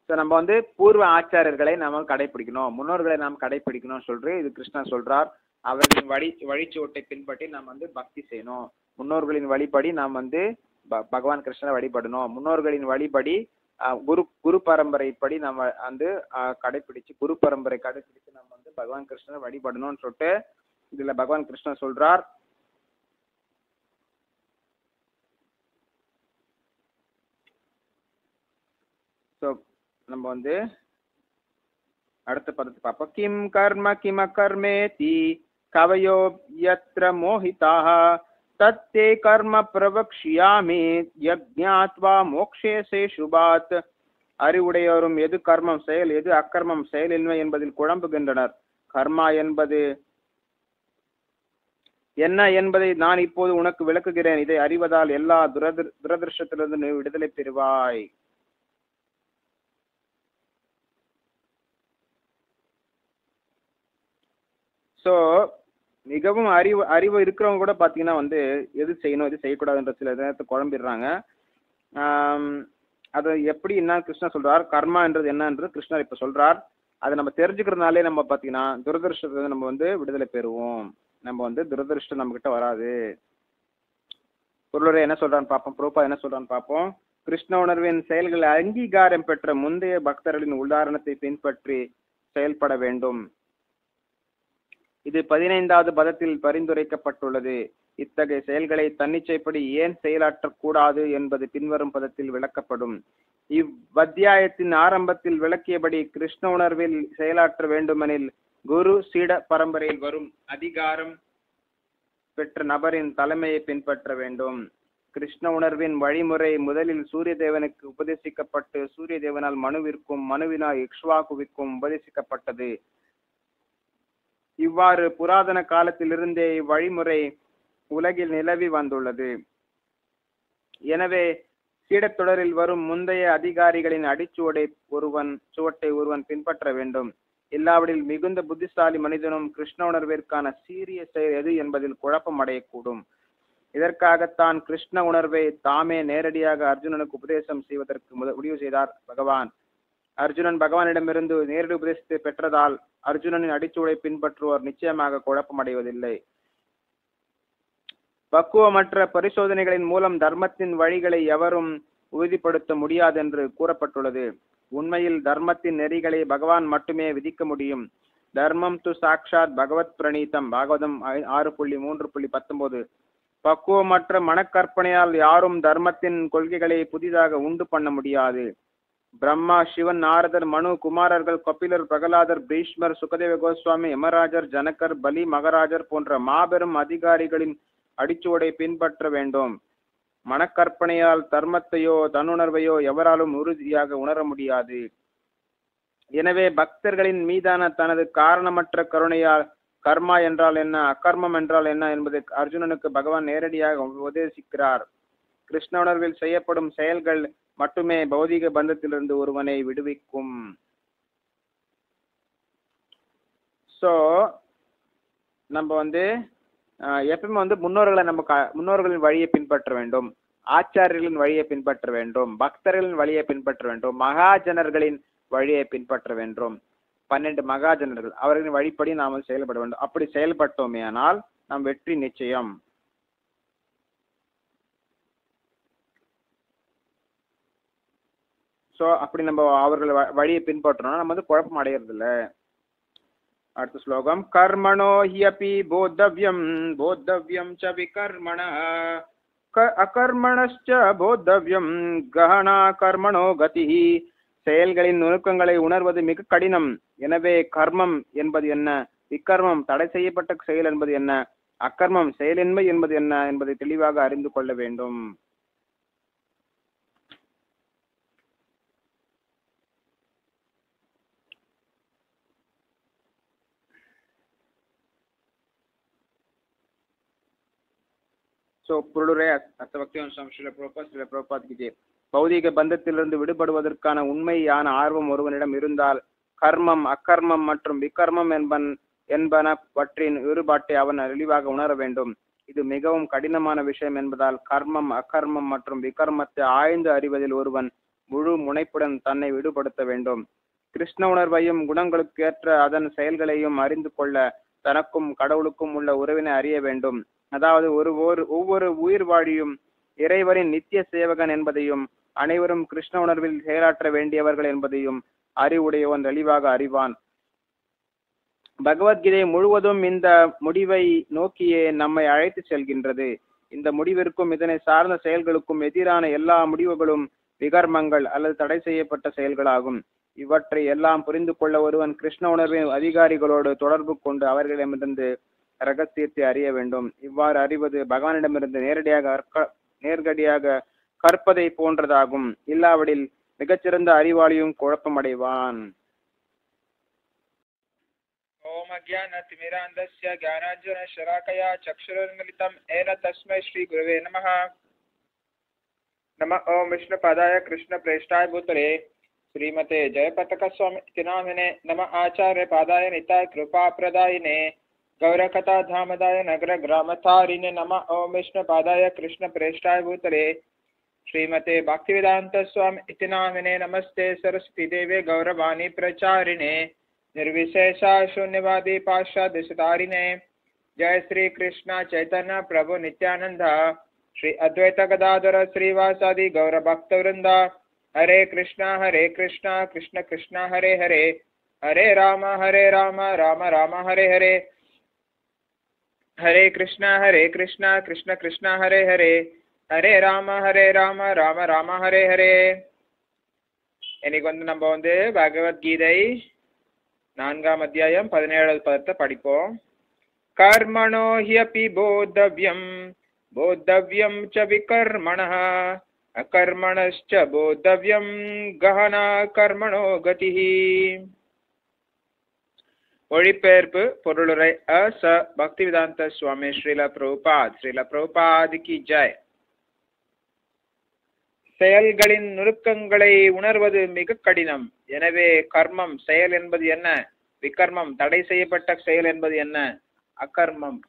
நம்ம பூர்வ ஆச்சாரியர்களை நாம கடைபிடிக்கணும், முன்னோர்களை நாம் கடைபிடிக்கணும் சொல்ற இது கிருஷ்ணர் சொல்றார். அவர்களின் வழிச்சுவட்டை பின்பற்றி நாம் பக்தி செய்யணும். முன்னோர்களின் வழிபடி நாம் பகவான் கிருஷ்ணரை வழிபடணும். முன்னோர்களின் வழிபடி குரு பரம்பரைப்படி நம்ம கடைபிடிச்சு குரு பரம்பரை கடைபிடிச்சு நம்ம பகவான் கிருஷ்ணரை வழிபடணும்னு சொல்லிட்டு இதுல பகவான் கிருஷ்ணர் சொல்றார். நம்ம அடுத்த பதத்தை பார்ப்போம். கிம் கர்ம கிம கர்மேதி கவயோ யத்ர மோஹிதாஹ தத்தே கர்ம பிரவக்ஷ்யாமி யஜ்ஞாத்வா மோக்ஷேசே சுபாத். அறிவுடையோரும் எது கர்மம் செயல் எது அக்கர்மம் செயலின்மை என்பதில் குழம்புகின்றனர். கர்மா என்பது என்ன என்பதை நான் இப்போது உனக்கு விளக்குகிறேன். இதை அறிவதால் எல்லா துரதிருஷ்டத்திலிருந்து நீ விடுதலை பெறுவாய். ஸோ மிகவும் அறிவு இருக்கிறவங்க கூட பார்த்தீங்கன்னா எது செய்யணும் எது செய்யக்கூடாதுன்ற சில நேரத்தை குழம்பிடுறாங்க. அது எப்படி என்ன கிருஷ்ணர் சொல்றார், கர்மான்றது என்னன்றது கிருஷ்ணர் இப்போ சொல்றார். அதை நம்ம தெரிஞ்சுக்கிறதுனாலே நம்ம பார்த்தீங்கன்னா துரதிருஷ்டத்தை நம்ம விடுதலை பெறுவோம். நம்ம துரதிருஷ்டம் நம்ம கிட்ட வராது. பொருளுரை என்ன சொல்றான்னு பார்ப்போம், புரோபா என்ன சொல்றான்னு பார்ப்போம். கிருஷ்ண உணர்வின் செயல்களை அங்கீகாரம் பெற்ற முந்தைய பக்தர்களின் உதாரணத்தை பின்பற்றி செயல்பட வேண்டும். இது 15வது பதத்தில் பரிந்துரைக்கப்பட்டுள்ளது. இத்தகைய செயல்களை தன்னிச்சைப்படி ஏன் செயலாற்றக்கூடாது என்பது பின்வரும் பதத்தில் விளக்கப்படும். இவ்வத்தியாயத்தின் ஆரம்பத்தில் விளக்கியபடி கிருஷ்ண உணர்வில் செயலாற்ற வேண்டுமெனில் குரு சீட பரம்பரையில் வரும் அதிகாரம் பெற்ற நபரின் தலைமையை பின்பற்ற வேண்டும். கிருஷ்ண உணர்வின் வழிமுறை முதலில் சூரிய தேவனுக்கு உபதேசிக்கப்பட்டு சூரிய தேவனால் மனுவிற்கும் மனுவினால் இக்ஷ்வாகுவிற்கும் உபதேசிக்கப்பட்டது. இவ்வாறு புராதன காலத்திலிருந்தே இவ்வழிமுறை உலகில் நிலவி வந்துள்ளது. எனவே சீடத்தொடரில் வரும் முந்தைய அதிகாரிகளின் அடிச்சுவட்டை ஒருவன் பின்பற்ற வேண்டும். இல்லாவிடில் மிகுந்த புத்திசாலி மனிதனும் கிருஷ்ண உணர்விற்கான சீரிய செயல் எது என்பதில் குழப்பம் அடையக்கூடும். இதற்காகத்தான் கிருஷ்ண உணர்வை தாமே நேரடியாக அர்ஜுனனுக்கு உபதேசம் செய்வதற்கு முடிவு செய்தார் பகவான். அர்ஜுனன் பகவானிடமிருந்து நேரடி உபதேசத்தை பெற்றதால் அர்ஜுனனின் அடிச்சுவடை பின்பற்றுவோர் நிச்சயமாக குழப்பமடைவதில்லை. பக்குவமற்ற பரிசோதனைகளின் மூலம் தர்மத்தின் வழிகளை எவரும் உறுதிப்படுத்த முடியாது என்று கூறப்பட்டுள்ளது. உண்மையில் தர்மத்தின் நெறிகளை பகவான் மட்டுமே விதிக்க முடியும். தர்மம் து சாக்ஷாத் பகவத் பிரணீதம். பாகவதம் 6.3.19. பக்குவமற்ற மனக்கற்பனையால் யாரும் தர்மத்தின் கொள்கைகளை புதிதாக உண்டு பண்ண முடியாது. பிரம்மா, சிவன், நாரதர், மனு, குமாரர்கள், கபிலர், பிரகலாதர், பீஷ்மர், சுகதேவ கோஸ்வாமி, யமராஜர், ஜனகர், பலி மகாராஜர் போன்ற மாபெரும் அதிகாரிகளின் அடிச்சுவடை பின்பற்ற வேண்டும். மனக்கற்பனையால் தர்மத்தையோ தன்னுணர்வையோ எவராலும் உறுதியாக உணர முடியாது. எனவே பக்தர்களின் மீதான தனது காரணமற்ற கருணையால் கர்மா என்றால் என்ன, அகர்மம் என்றால் என்ன என்பதை அர்ஜுனனுக்கு பகவான் நேரடியாக உபதேசிக்கிறார். கிருஷ்ண உணர்வில் செய்யப்படும் செயல்கள் மட்டுமே பௌதிக பந்தத்திலிருந்து ஒருவனை விடுவிக்கும். ஸோ நம்ம எப்பவுமே முன்னோர்களின் வழியை பின்பற்ற வேண்டும், ஆச்சாரியர்களின் வழியை பின்பற்ற வேண்டும், பக்தர்களின் வழியை பின்பற்ற வேண்டும், மகாஜனர்களின் வழியை பின்பற்ற வேண்டும். 12 மகாஜனர்கள் அவர்களின் வழிப்படி நாம் செயல்பட வேண்டும். அப்படி செயல்பட்டோமே ஆனால் நம் வெற்றி நிச்சயம். ஸோ அப்படி நம்ம அவர்கள் வழியை பின்பற்றோம்னா நம்ம குழப்பம் அடையிறது இல்லை. அடுத்த ஸ்லோகம். கர்மணோ ஹியபி போத்தவ்யம் போத்தவ்யம் ச விகர்மணः அகர்மணஸ்ச போத்தவ்யம் கஹனா கர்மணோ கதிஹி. செயல்களின் நுணுக்கங்களை உணர்வது மிக கடினம். எனவே கர்மம் என்பது என்ன, விகர்மம் தடை செய்யப்பட்ட செயல் என்பது என்ன, அக்கர்மம் செயலின்மை என்பது என்ன என்பதை தெளிவாக அறிந்து கொள்ள வேண்டும். ஸோ பொருளுரை அர்த்தபக்திவம்சம் ஸ்ரீல பிரபுபாத் கி ஜெய். பௌதிக பந்தத்திலிருந்து விடுபடுவதற்கான உண்மையான ஆர்வம் ஒருவனிடம் இருந்தால் கர்மம், அக்கர்மம் மற்றும் விகர்மம் என்பனவற்றின் வேறுபாட்டை அவன் தெளிவாக உணர வேண்டும். இது மிகவும் கடினமான விஷயம் என்பதால் கர்மம், அக்கர்மம் மற்றும் விகர்மத்தை ஆய்ந்து அறிவதில் ஒருவன் முழு முனைப்புடன் தன்னை விடுபடுத்த வேண்டும். கிருஷ்ண உணர்வையும் குணங்களுக்கு ஏற்ற அதன் செயல்களையும் அறிந்து கொள்ள தனக்கும் கடவுளுக்கும் உள்ள உறவினை அறிய வேண்டும். அதாவது ஒவ்வொரு உயிர் வாழியும் இறைவரின் நித்திய சேவகன் என்பதையும் அனைவரும் கிருஷ்ண உணர்வில் செயலாற்ற வேண்டியவர்கள் என்பதையும் அறிவுடையவன் தெளிவாக அறிவான். பகவத்கீதை முழுவதும் இந்த முடிவை நோக்கியே நம்மை அழைத்து செல்கின்றது. இந்த முடிவிற்கும் இதனை சார்ந்த செயல்களுக்கும் எதிரான எல்லா முடிவுகளும் விகர்மங்கள் அல்லது தடை செய்யப்பட்ட செயல்களாகும். இவற்றை எல்லாம் புரிந்து கொள்ள ஒருவன் கிருஷ்ண உணர்வின் அதிகாரிகளோடு தொடர்பு கொண்டு அவர்களிடமிருந்து ரகசியத்தை அறிய வேண்டும். இவ்வாறு அறிவது பகவானிடமிருந்து நேரடியாக கற்பதை போன்றதாகும். இல்லாவிடில் மிகச்சிறந்த அறிவாளியும் குழப்பமடைவான். ஓம் அஜ்ஞானதிமிராந்தஸ்ய ஞானாஞ்சன ஷராகயா சக்ஷுருன்மிலிதம் ஏன தஸ்மை ஸ்ரீ குருவே நமः. நம ஓம் விஷ்ணுபாதாய கிருஷ்ண பிரேஷ்டாய பூதலே श्रीमते जयपताक स्वामी नामिने नम आचार्य पादाय निताय कृपा प्रदायिने गौरकथा धामदाय नगर ग्रामतारिणे नम ओम विष्णु पादाय कृष्ण प्रेष्ठाय भूतले श्रीमते भक्तिवेदांत स्वामी नामिने नमस्ते सरस्वती देवे गौरवाणी प्रचारिणे निर्विशेषा शून्यवादी पाश्चात्य जय श्री कृष्ण चैतन्य प्रभु नित्यानंद श्री अद्वैत गदाधर श्रीवासादि गौर भक्तवृंद हरे कृष्णा कृष्ण कृष्ण हरे हरे हरे राम राम राम हरे हरे हरे कृष्णा कृष्ण कृष्ण हरे हरे हरे राम राम राम हरे हरे. இன்னைக்கு நம்ம பகவத்கீதை 4ஆம் அத்தியாயம் 17வது பதத்தை படிப்போம். கர்மணோ ஹ்யபி போத்தவ்யம் போத்தவ்யம் ச விகர்மணः அகர்மணஸ்ச போத்தவ்யம் கஹனா கர்மணோ கதிஹி. மொழிபெயர்ப்பு பொருளுரை அ.ச. பக்திவேதாந்த சுவாமி ஸ்ரீல பிரபுபாத் கி ஜெய். செயல்களின் நுணுக்கங்களை உணர்வது மிக கடினம். எனவே கர்மம் செயல் என்பது என்ன, விகர்மம் தடை செய்யப்பட்ட செயல் என்பது என்ன, அகர்மம்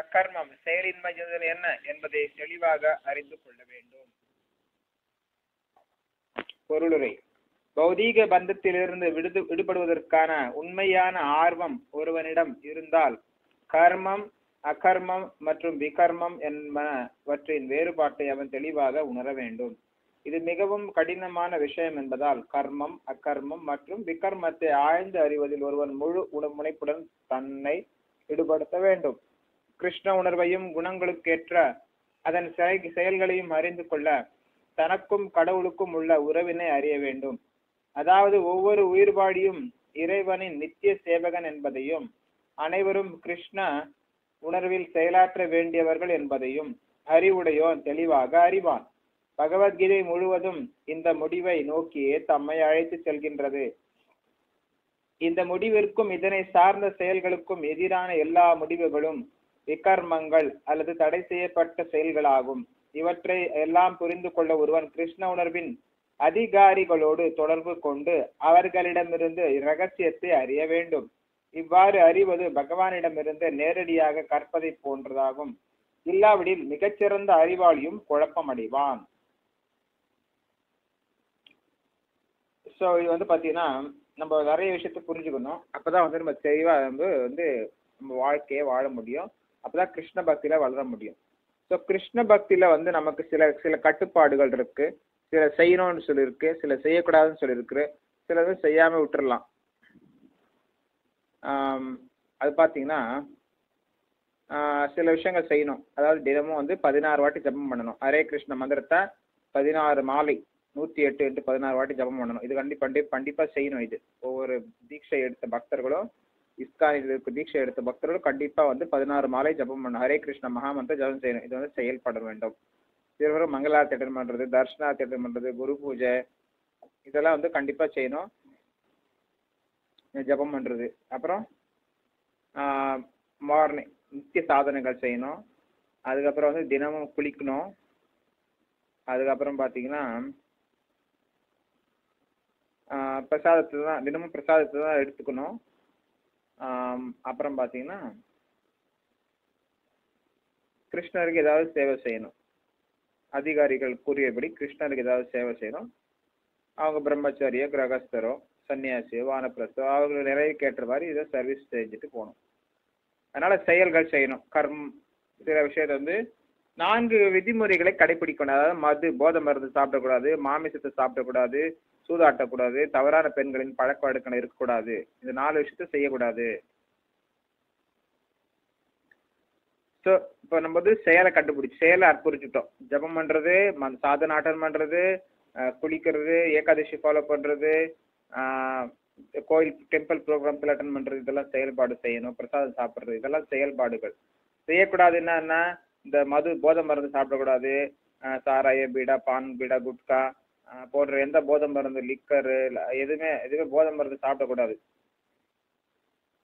அக்கர்மம் செயலின்மை என்ன என்பதை தெளிவாக அறிந்து கொள்ள வேண்டும். பொருளுரை. பௌதீக பந்தத்திலிருந்து விடுபடுவதற்கான உண்மையான ஆர்வம் ஒருவனிடம் இருந்தால் கர்மம், அகர்மம் மற்றும் விகர்மம் என்பவற்றின் வேறுபாட்டை அவன் தெளிவாக உணர வேண்டும். இது மிகவும் கடினமான விஷயம் என்பதால் கர்மம், அகர்மம் மற்றும் விகர்மத்தை ஆழ்ந்து அறிவதில் ஒருவன் முழு முனைப்புடன் தன்னை ஈடுபடுத்த வேண்டும். கிருஷ்ண உணர்வையும் குணங்களுக்கேற்ற அதன் செயல்களையும் அறிந்து கொள்ள தனக்கும் கடவுளுக்கும் உள்ள உறவினை அறிய வேண்டும். அதாவது ஒவ்வொரு உயிர்வாடியும் இறைவனின் நித்திய சேவகன் என்பதையும் அனைவரும் கிருஷ்ண உணர்வில் செயலாற்ற வேண்டியவர்கள் என்பதையும் அறிவுடையோன் தெளிவாக அறிவான். பகவத்கீதை முழுவதும் இந்த முடிவை நோக்கியே தம்மை அழைத்து செல்கின்றது. இந்த முடிவிற்கும் இதனை சார்ந்த செயல்களுக்கும் எதிரான எல்லா முடிவுகளும் விகர்மங்கள் அல்லது தடை செய்யப்பட்ட செயல்களாகும். இவற்றை எல்லாம் புரிந்து கொள்ள ஒருவன் கிருஷ்ண உணர்வின் அதிகாரிகளோடு தொடர்பு கொண்டு அவர்களிடமிருந்து இரகசியத்தை அறிய வேண்டும். இவ்வாறு அறிவது பகவானிடமிருந்து நேரடியாக கற்பதை போன்றதாகும். இல்லாவிடில் மிகச்சிறந்த அறிவாளியும் குழப்பமடைவான். ஸோ இது பாத்தீங்கன்னா நம்ம நிறைய விஷயத்த புரிஞ்சுக்கணும். அப்பதான் நம்ம தெளிவா நம்ம வாழ்க்கையை வாழ முடியும். அப்பதான் கிருஷ்ண பக்தியில வளர முடியும். ஸோ கிருஷ்ண பக்தியில நமக்கு சில கட்டுப்பாடுகள் இருக்கு. சில செய்யணும்னு சொல்லியிருக்கு, சில செய்யக்கூடாதுன்னு சொல்லியிருக்கு, சிலது செய்யாம விட்டுறலாம். அது பார்த்தீங்கன்னா சில விஷயங்கள் செய்யணும். அதாவது தினமும் 16 வாட்டி ஜபம் பண்ணணும். ஹரே கிருஷ்ண மந்திரத்தை 16 மாலை 108 into 16 வாட்டி ஜபம் பண்ணணும். இது கண்டிப்பாக செய்யணும். இது ஒவ்வொரு தீட்சை எடுத்த பக்தர்களும், இஸ்கானில் இருக்க தீட்சை எடுத்த பக்தர்களும் கண்டிப்பாக 16 மாலை ஜபம் பண்ணணும். ஹரே கிருஷ்ண மகாமந்திர ஜபம் செய்யணும். இது செயல்பட வேண்டும். திருவரும் மங்களாரத்தி அட்டன் பண்ணுறது, தர்ஷனார்த்தி அட்டன் பண்ணுறது, குரு பூஜை இதெல்லாம் கண்டிப்பாக செய்யணும். ஜபம் பண்ணுறது, அப்புறம் மார்னிங் நித்திய சாதனைகள் செய்யணும். அதுக்கப்புறம் தினமும் குளிக்கணும். அதுக்கப்புறம் பார்த்தீங்கன்னா பிரசாதத்தை தான் தினமும் பிரசாதத்தை தான் எடுத்துக்கணும். அப்புறம் பார்த்தீங்கன்னா கிருஷ்ணருக்கு ஏதாவது சேவை செய்யணும். அதிகாரிகள் கூறியபடி கிருஷ்ணருக்கு ஏதாவது சேவை செய்யணும். அவங்க பிரம்மச்சாரியோ, கிரகஸ்தரோ, சன்னியாசியோ, வானப்பிரஸ்தோ அவங்க நிறைவேற்ற மாதிரி இதை சர்வீஸ் செஞ்சுட்டு போகணும். அதனால செயல்கள் செய்யணும். சில விஷயத்தை 4 விதிமுறைகளை கடைபிடிக்கணும். அதாவது போதை மருந்து சாப்பிடக்கூடாது, மாமிசத்தை சாப்பிடக்கூடாது, சூதாட்டக்கூடாது, தவறான பெண்களின் பழக்க வழக்கம் இருக்கக்கூடாது. இந்த 4 விஷயத்த செய்யக்கூடாது. ஸோ இப்போ நம்ம செயலை செயலை அர்ப்பணிச்சுட்டோம். ஜபம் பண்ணுறது, சாதனை அட்டன் பண்ணுறது, குளிக்கிறது, ஏகாதசி ஃபாலோ பண்ணுறது, கோயில் டெம்பிள் ப்ரோக்ராம்ஸில் அட்டன் பண்ணுறது, இதெல்லாம் செயல்பாடு செய்யணும். பிரசாதம் சாப்பிட்றது, இதெல்லாம் செயல்பாடுகள். செய்யக்கூடாது என்னன்னா இந்த போதை மருந்து சாப்பிடக்கூடாது, சாராய, பீடா, பான், பீடா, குட்கா போன்ற எந்த போதை மருந்து, லிக்கரு எதுவுமே போதை மருந்து சாப்பிடக்கூடாது.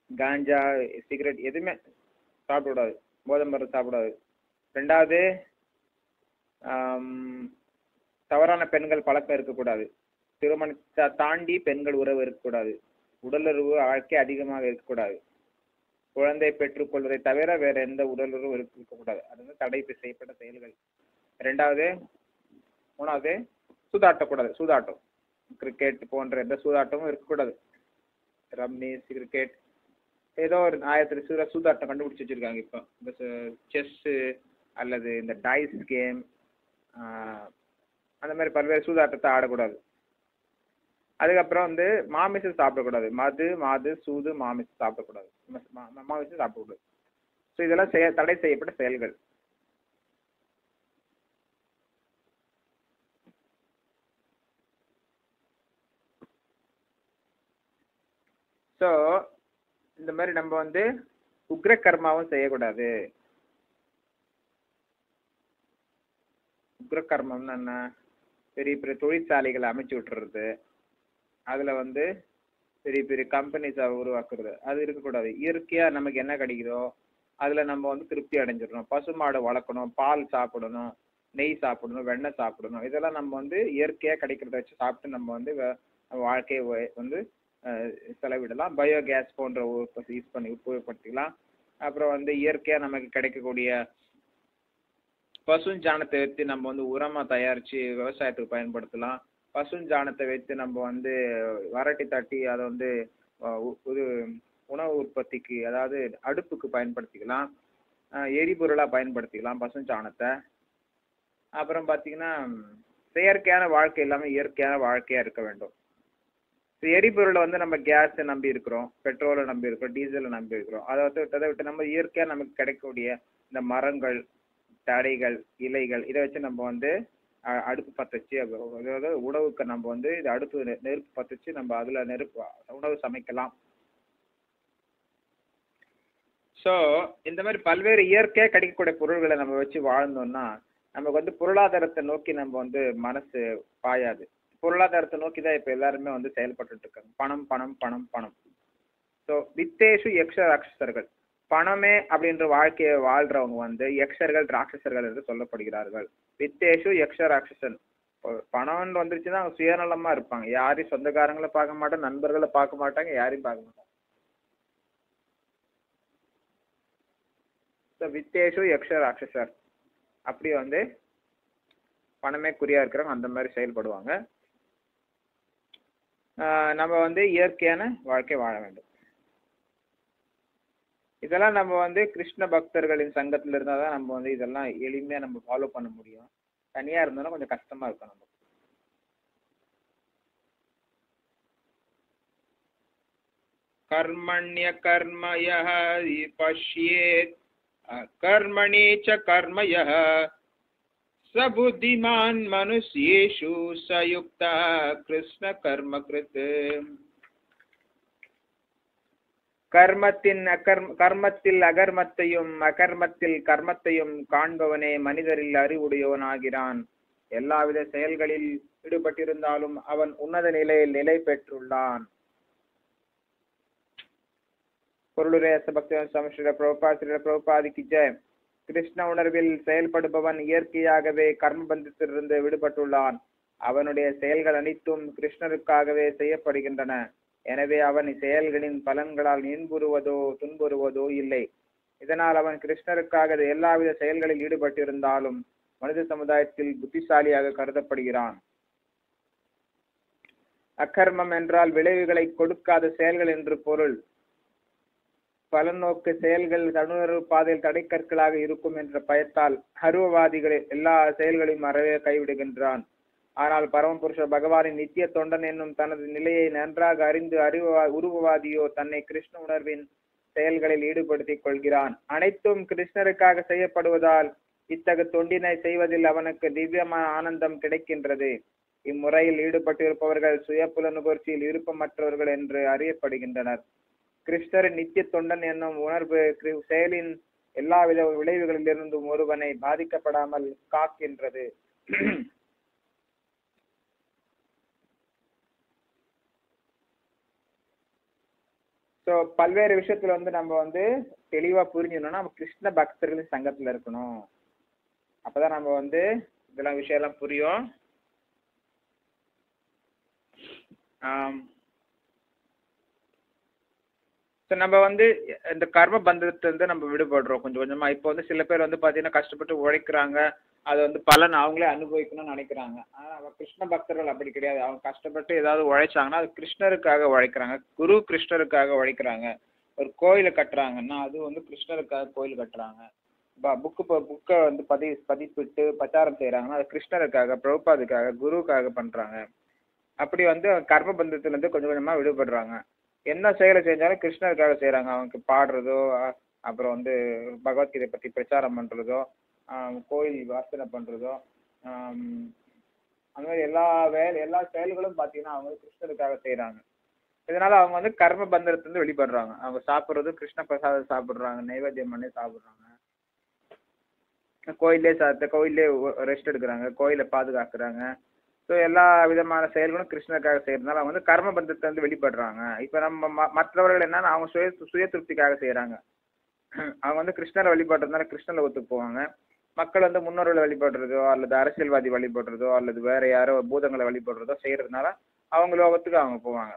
காஞ்சா, சிகரெட் எதுவுமே சாப்பிடக்கூடாது. போதை மருந்து சாப்பிடாது. 2வது தவறான பெண்கள் பழக்கம் இருக்கக்கூடாது. திருமணத்தை தாண்டி பெண்கள் உறவு இருக்கக்கூடாது. உடலுறவு வாழ்க்கை அதிகமாக இருக்கக்கூடாது. குழந்தை பெற்றுக்கொள்வதை தவிர வேற எந்த உடலுறவும் இருக்கக்கூடாது. அது தடை செய்யப்பட்ட செயல்கள். 2வது 3வது சூதாட்டக்கூடாது. சூதாட்டம், கிரிக்கெட் போன்ற எந்த சூதாட்டமும் இருக்கக்கூடாது. ரம்மி, கிரிக்கெட் ஏதோ ஒரு 1000 சூதாட்டம் கண்டுபிடிச்சி வச்சிருக்காங்க. இப்போ இந்த செஸ்ஸு அல்லது இந்த டைஸ் கேம் அந்த மாதிரி பல்வேறு சூதாட்டத்தை ஆடக்கூடாது. அதுக்கப்புறம் மாமிசம் சாப்பிடக்கூடாது. மாது, சூது, மாமிசம் சாப்பிடக்கூடாது. மாமிசம் சாப்பிடக்கூடாது. ஸோ இதெல்லாம் தடை செய்யப்பட்ட செயல்கள். ஸோ இந்த மாதிரி நம்ம உக்ர கர்மாவும் செய்யக்கூடாது. உக்ர கர்மம்னா என்ன? பெரிய பெரிய தொழிற்சாலைகளை அமைச்சு விட்டுறது, அதில் பெரிய பெரிய கம்பெனிஸை உருவாக்குறது, அது இருக்கக்கூடாது. இயற்கையாக நமக்கு என்ன கிடைக்குதோ அதில் நம்ம திருப்தி அடைஞ்சிடணும். பசுமாடு வளர்க்கணும், பால் சாப்பிடணும், நெய் சாப்பிடணும், வெண்ணெய் சாப்பிடணும். இதெல்லாம் நம்ம இயற்கையாக கிடைக்கிறத வச்சு சாப்பிட்டு நம்ம நம்ம வாழ்க்கையை செலவிடலாம். பயோகேஸ் போன்ற யூஸ் பண்ணி உபயோகப்படுத்திக்கலாம். அப்புறம் வந்து இயற்கையாக நமக்கு கிடைக்கக்கூடிய பசுஞ்சாணத்தை வைத்து நம்ம வந்து உரமாக தயாரித்து விவசாயத்துக்கு பயன்படுத்தலாம். பசுஞ்சாணத்தை வைத்து நம்ம வந்து வரட்டி தட்டி அதை வந்து ஒரு உணவு உற்பத்திக்கு, அதாவது அடுப்புக்கு பயன்படுத்திக்கலாம். எரிபொருளாக பயன்படுத்திக்கலாம் பசுஞ்சாணத்தை. அப்புறம் பார்த்தீங்கன்னா செயற்கையான வாழ்க்கை இல்லாமல் இயற்கையான வாழ்க்கையாக இருக்க வேண்டும். எரிபொருளை வந்து நம்ம கேஸை நம்பி இருக்கிறோம், பெட்ரோலை நம்பி இருக்கிறோம், டீசலை நம்பி இருக்கிறோம். அதை விட்டு நம்ம இயற்கையாக நமக்கு கிடைக்கக்கூடிய இந்த மரங்கள், தடைகள், இலைகள், இதை வச்சு நம்ம வந்து அடுப்பு பற்ற வச்சு, அதாவது உணவுக்கு நம்ம வந்து இது அடுப்பு நெருப்பு பற்ற வச்சு நம்ம அதில் உணவு சமைக்கலாம். ஸோ இந்த மாதிரி பல்வேறு இயற்கையாக கிடைக்கக்கூடிய பொருள்களை நம்ம வச்சு வாழ்ந்தோம்னா நமக்கு வந்து பொருளாதாரத்தை நோக்கி நம்ம வந்து மனசு பாயாது. பொருளாதாரத்தை நோக்கி தான் இப்போ எல்லாருமே வந்து செயல்பட்டு இருக்காங்க. பணம் பணம் பணம் பணம். ஸோ வித்தேஷு யக்ஷ ராட்சசர்கள், பணமே அப்படின்ற வாழ்க்கையை வாழ்றவங்க வந்து யக்ஷர்கள் ராட்சசர்கள் என்று சொல்லப்படுகிறார்கள். வித்தேஷு யக்ஷ ராட்சசன். பணம்னு வந்துருச்சுன்னா அவங்க சுயநலமாக இருப்பாங்க. யாரையும் சொந்தக்காரங்களை பார்க்க மாட்டாங்க, நண்பர்களை பார்க்க மாட்டாங்க, யாரையும் பார்க்க மாட்டாங்க. ஸோ வித்தேஷு யக்ஷ ராட்சசர் அப்படி வந்து பணமே குறியா இருக்கிறவங்க அந்த மாதிரி செயல்படுவாங்க. நம்ம வந்து இயற்கையான வாழ்க்கை வாழ வேண்டும். இதெல்லாம் நம்ம வந்து கிருஷ்ண பக்தர்களின் சங்கத்தில் இருந்தால் தான் நம்ம வந்து இதெல்லாம் எளிமையாக நம்ம ஃபாலோ பண்ண முடியும். தனியாக இருந்தோம்னா கொஞ்சம் கஷ்டமாக இருக்கும் நமக்கு. கர்மண்ய கர்மயः பஷ்யேத் கர்மணி ச கர்மயः स बुद्धिमान मनुष्येषु सयुक्ता कृष्ण कर्म कृत. கர்மத்தில் அகர்மத்தையும் அகர்மத்தில் கர்மத்தையும் காண்பவனே மனிதரில் அறிவுடையவனாகிறான். எல்லாவித செயல்களில் ஈடுபட்டிருந்தாலும் அவன் உன்னத நிலையில் நிலை பெற்றுள்ளான். பொருளுரை பக்தன் சமஸ்ரீல பிரபுபாதிக்கு ஜெய். கிருஷ்ண உணர்வில் செயல்படுபவன் இயற்கையாகவே கர்மபந்தத்திலிருந்து விடுபட்டுள்ளான். அவனுடைய செயல்கள் அனைத்தும் கிருஷ்ணருக்காகவே செய்யப்படுகின்றன. எனவே அவன் செயல்களின் பலன்களால் இன்புறுவதோ துன்புறுவதோ இல்லை. இதனால் அவன் கிருஷ்ணருக்காக எல்லாவித செயல்களில் ஈடுபட்டிருந்தாலும் மனித சமுதாயத்தில் புத்திசாலியாக கருதப்படுகிறான். அக்கர்மம் என்றால் விளைவுகளை கொடுக்காத செயல்கள் என்று பொருள். பலநோக்கு செயல்கள் தனுணர்வு பாதையில் தடைக்கற்களாக இருக்கும் என்ற பயத்தால் அருவவாதிகள் எல்லா செயல்களையும் அறவே கைவிடுகின்றான். ஆனால் பரமபுருஷ பகவானின் நித்திய தொண்டன் என்னும் தனது நிலையை நன்றாக அறிந்து உருவவாதியோ தன்னை கிருஷ்ண உணர்வின் செயல்களில் ஈடுபடுத்திக் கொள்கிறான். அனைத்தும் கிருஷ்ணருக்காக செய்யப்படுவதால் இத்தகைய தொண்டினை செய்வதில் அவனுக்கு திவ்யமான ஆனந்தம் கிடைக்கின்றது. இம்முறையில் ஈடுபட்டிருப்பவர்கள் சுய புலனுகர்ச்சியில் விருப்பமற்றவர்கள் என்று அறியப்படுகின்றனர். கிருஷ்ணரின் நித்திய தொண்டன் என்னும் உணர்வு செயலின் எல்லாவித விளைவுகளிலிருந்தும் ஒருவனை பாதிக்கப்படாமல் காக்கின்றது. ஸோ பல்வேறு விஷயத்துல வந்து நம்ம வந்து தெளிவா புரிஞ்சுக்கணும்னா நம்ம கிருஷ்ண பக்தர்களின் சங்கத்துல இருக்கணும். அப்பதான் நம்ம வந்து இதெல்லாம் விஷயம் எல்லாம் புரியும். நம்ம வந்து இந்த கர்ம பந்தத்தை வந்து நம்ம விடுபடுறோம் கொஞ்சம் கொஞ்சமா. இப்போ வந்து சில பேர் வந்து பாத்தீங்கன்னா கஷ்டப்பட்டு உழைக்கிறாங்க, அதை வந்து பலன் அவங்களே அனுபவிக்கணும்னு நினைக்கிறாங்க. ஆனா அவன் கிருஷ்ண பக்தர்கள் அப்படி கிடையாது. அவங்க கஷ்டப்பட்டு ஏதாவது உழைச்சாங்கன்னா அது கிருஷ்ணருக்காக உழைக்கிறாங்க, குரு கிருஷ்ணருக்காக உழைக்கிறாங்க. ஒரு கோயிலை கட்டுறாங்கன்னா அது வந்து கிருஷ்ணருக்காக கோயில் கட்டுறாங்க. புக்கை வந்து பதிப்பிட்டு பிரச்சாரம் செய்யறாங்கன்னா அது கிருஷ்ணருக்காக, பிரபுபாதுக்காக, குருவுக்காக பண்றாங்க. அப்படி வந்து கர்ம பந்தத்துல இருந்து கொஞ்சம் கொஞ்சமா விடுபடுறாங்க. என்ன செயலை செஞ்சாலும் கிருஷ்ணருக்காக செய்கிறாங்க. அவனுக்கு பாடுறதோ, அப்புறம் வந்து பகவத்கீதை பற்றி பிரச்சாரம் பண்ணுறதோ, கோயில் வாசனை பண்ணுறதோ, அந்த மாதிரி எல்லா செயல்களும் பார்த்தீங்கன்னா அவங்க கிருஷ்ணருக்காக செய்கிறாங்க. இதனால் அவங்க வந்து கர்ம பந்தத்திலிருந்து வெளிப்படுறாங்க. அவங்க சாப்பிட்றதும் கிருஷ்ண பிரசாதம் சாப்பிட்றாங்க, நைவேத்தியம் பண்ணி சாப்பிட்றாங்க, கோயிலே ரெஸ்ட் எடுக்கிறாங்க, கோயிலை பாதுகாக்கிறாங்க. ஸோ எல்லா விதமான செயல்களும் கிருஷ்ணருக்காக செய்யறதுனால அவங்க வந்து கர்ம பந்தத்தை வந்து வெளிப்படுறாங்க. இப்போ நம்ம மற்றவர்கள் என்னன்னா அவங்க சுய திருப்திக்காக செய்கிறாங்க. அவங்க வந்து கிருஷ்ணரை வழிபடுறதுனால கிருஷ்ண லோகத்துக்கு போவாங்க. மக்கள் வந்து முன்னோர்களை வழிபடுறதோ அல்லது அரசியல்வாதி வழிபடுறதோ அல்லது வேற யாரோ பூதங்களை வழிபடுறதோ செய்யறதுனால அவங்க லோகத்துக்கு அவங்க போவாங்க.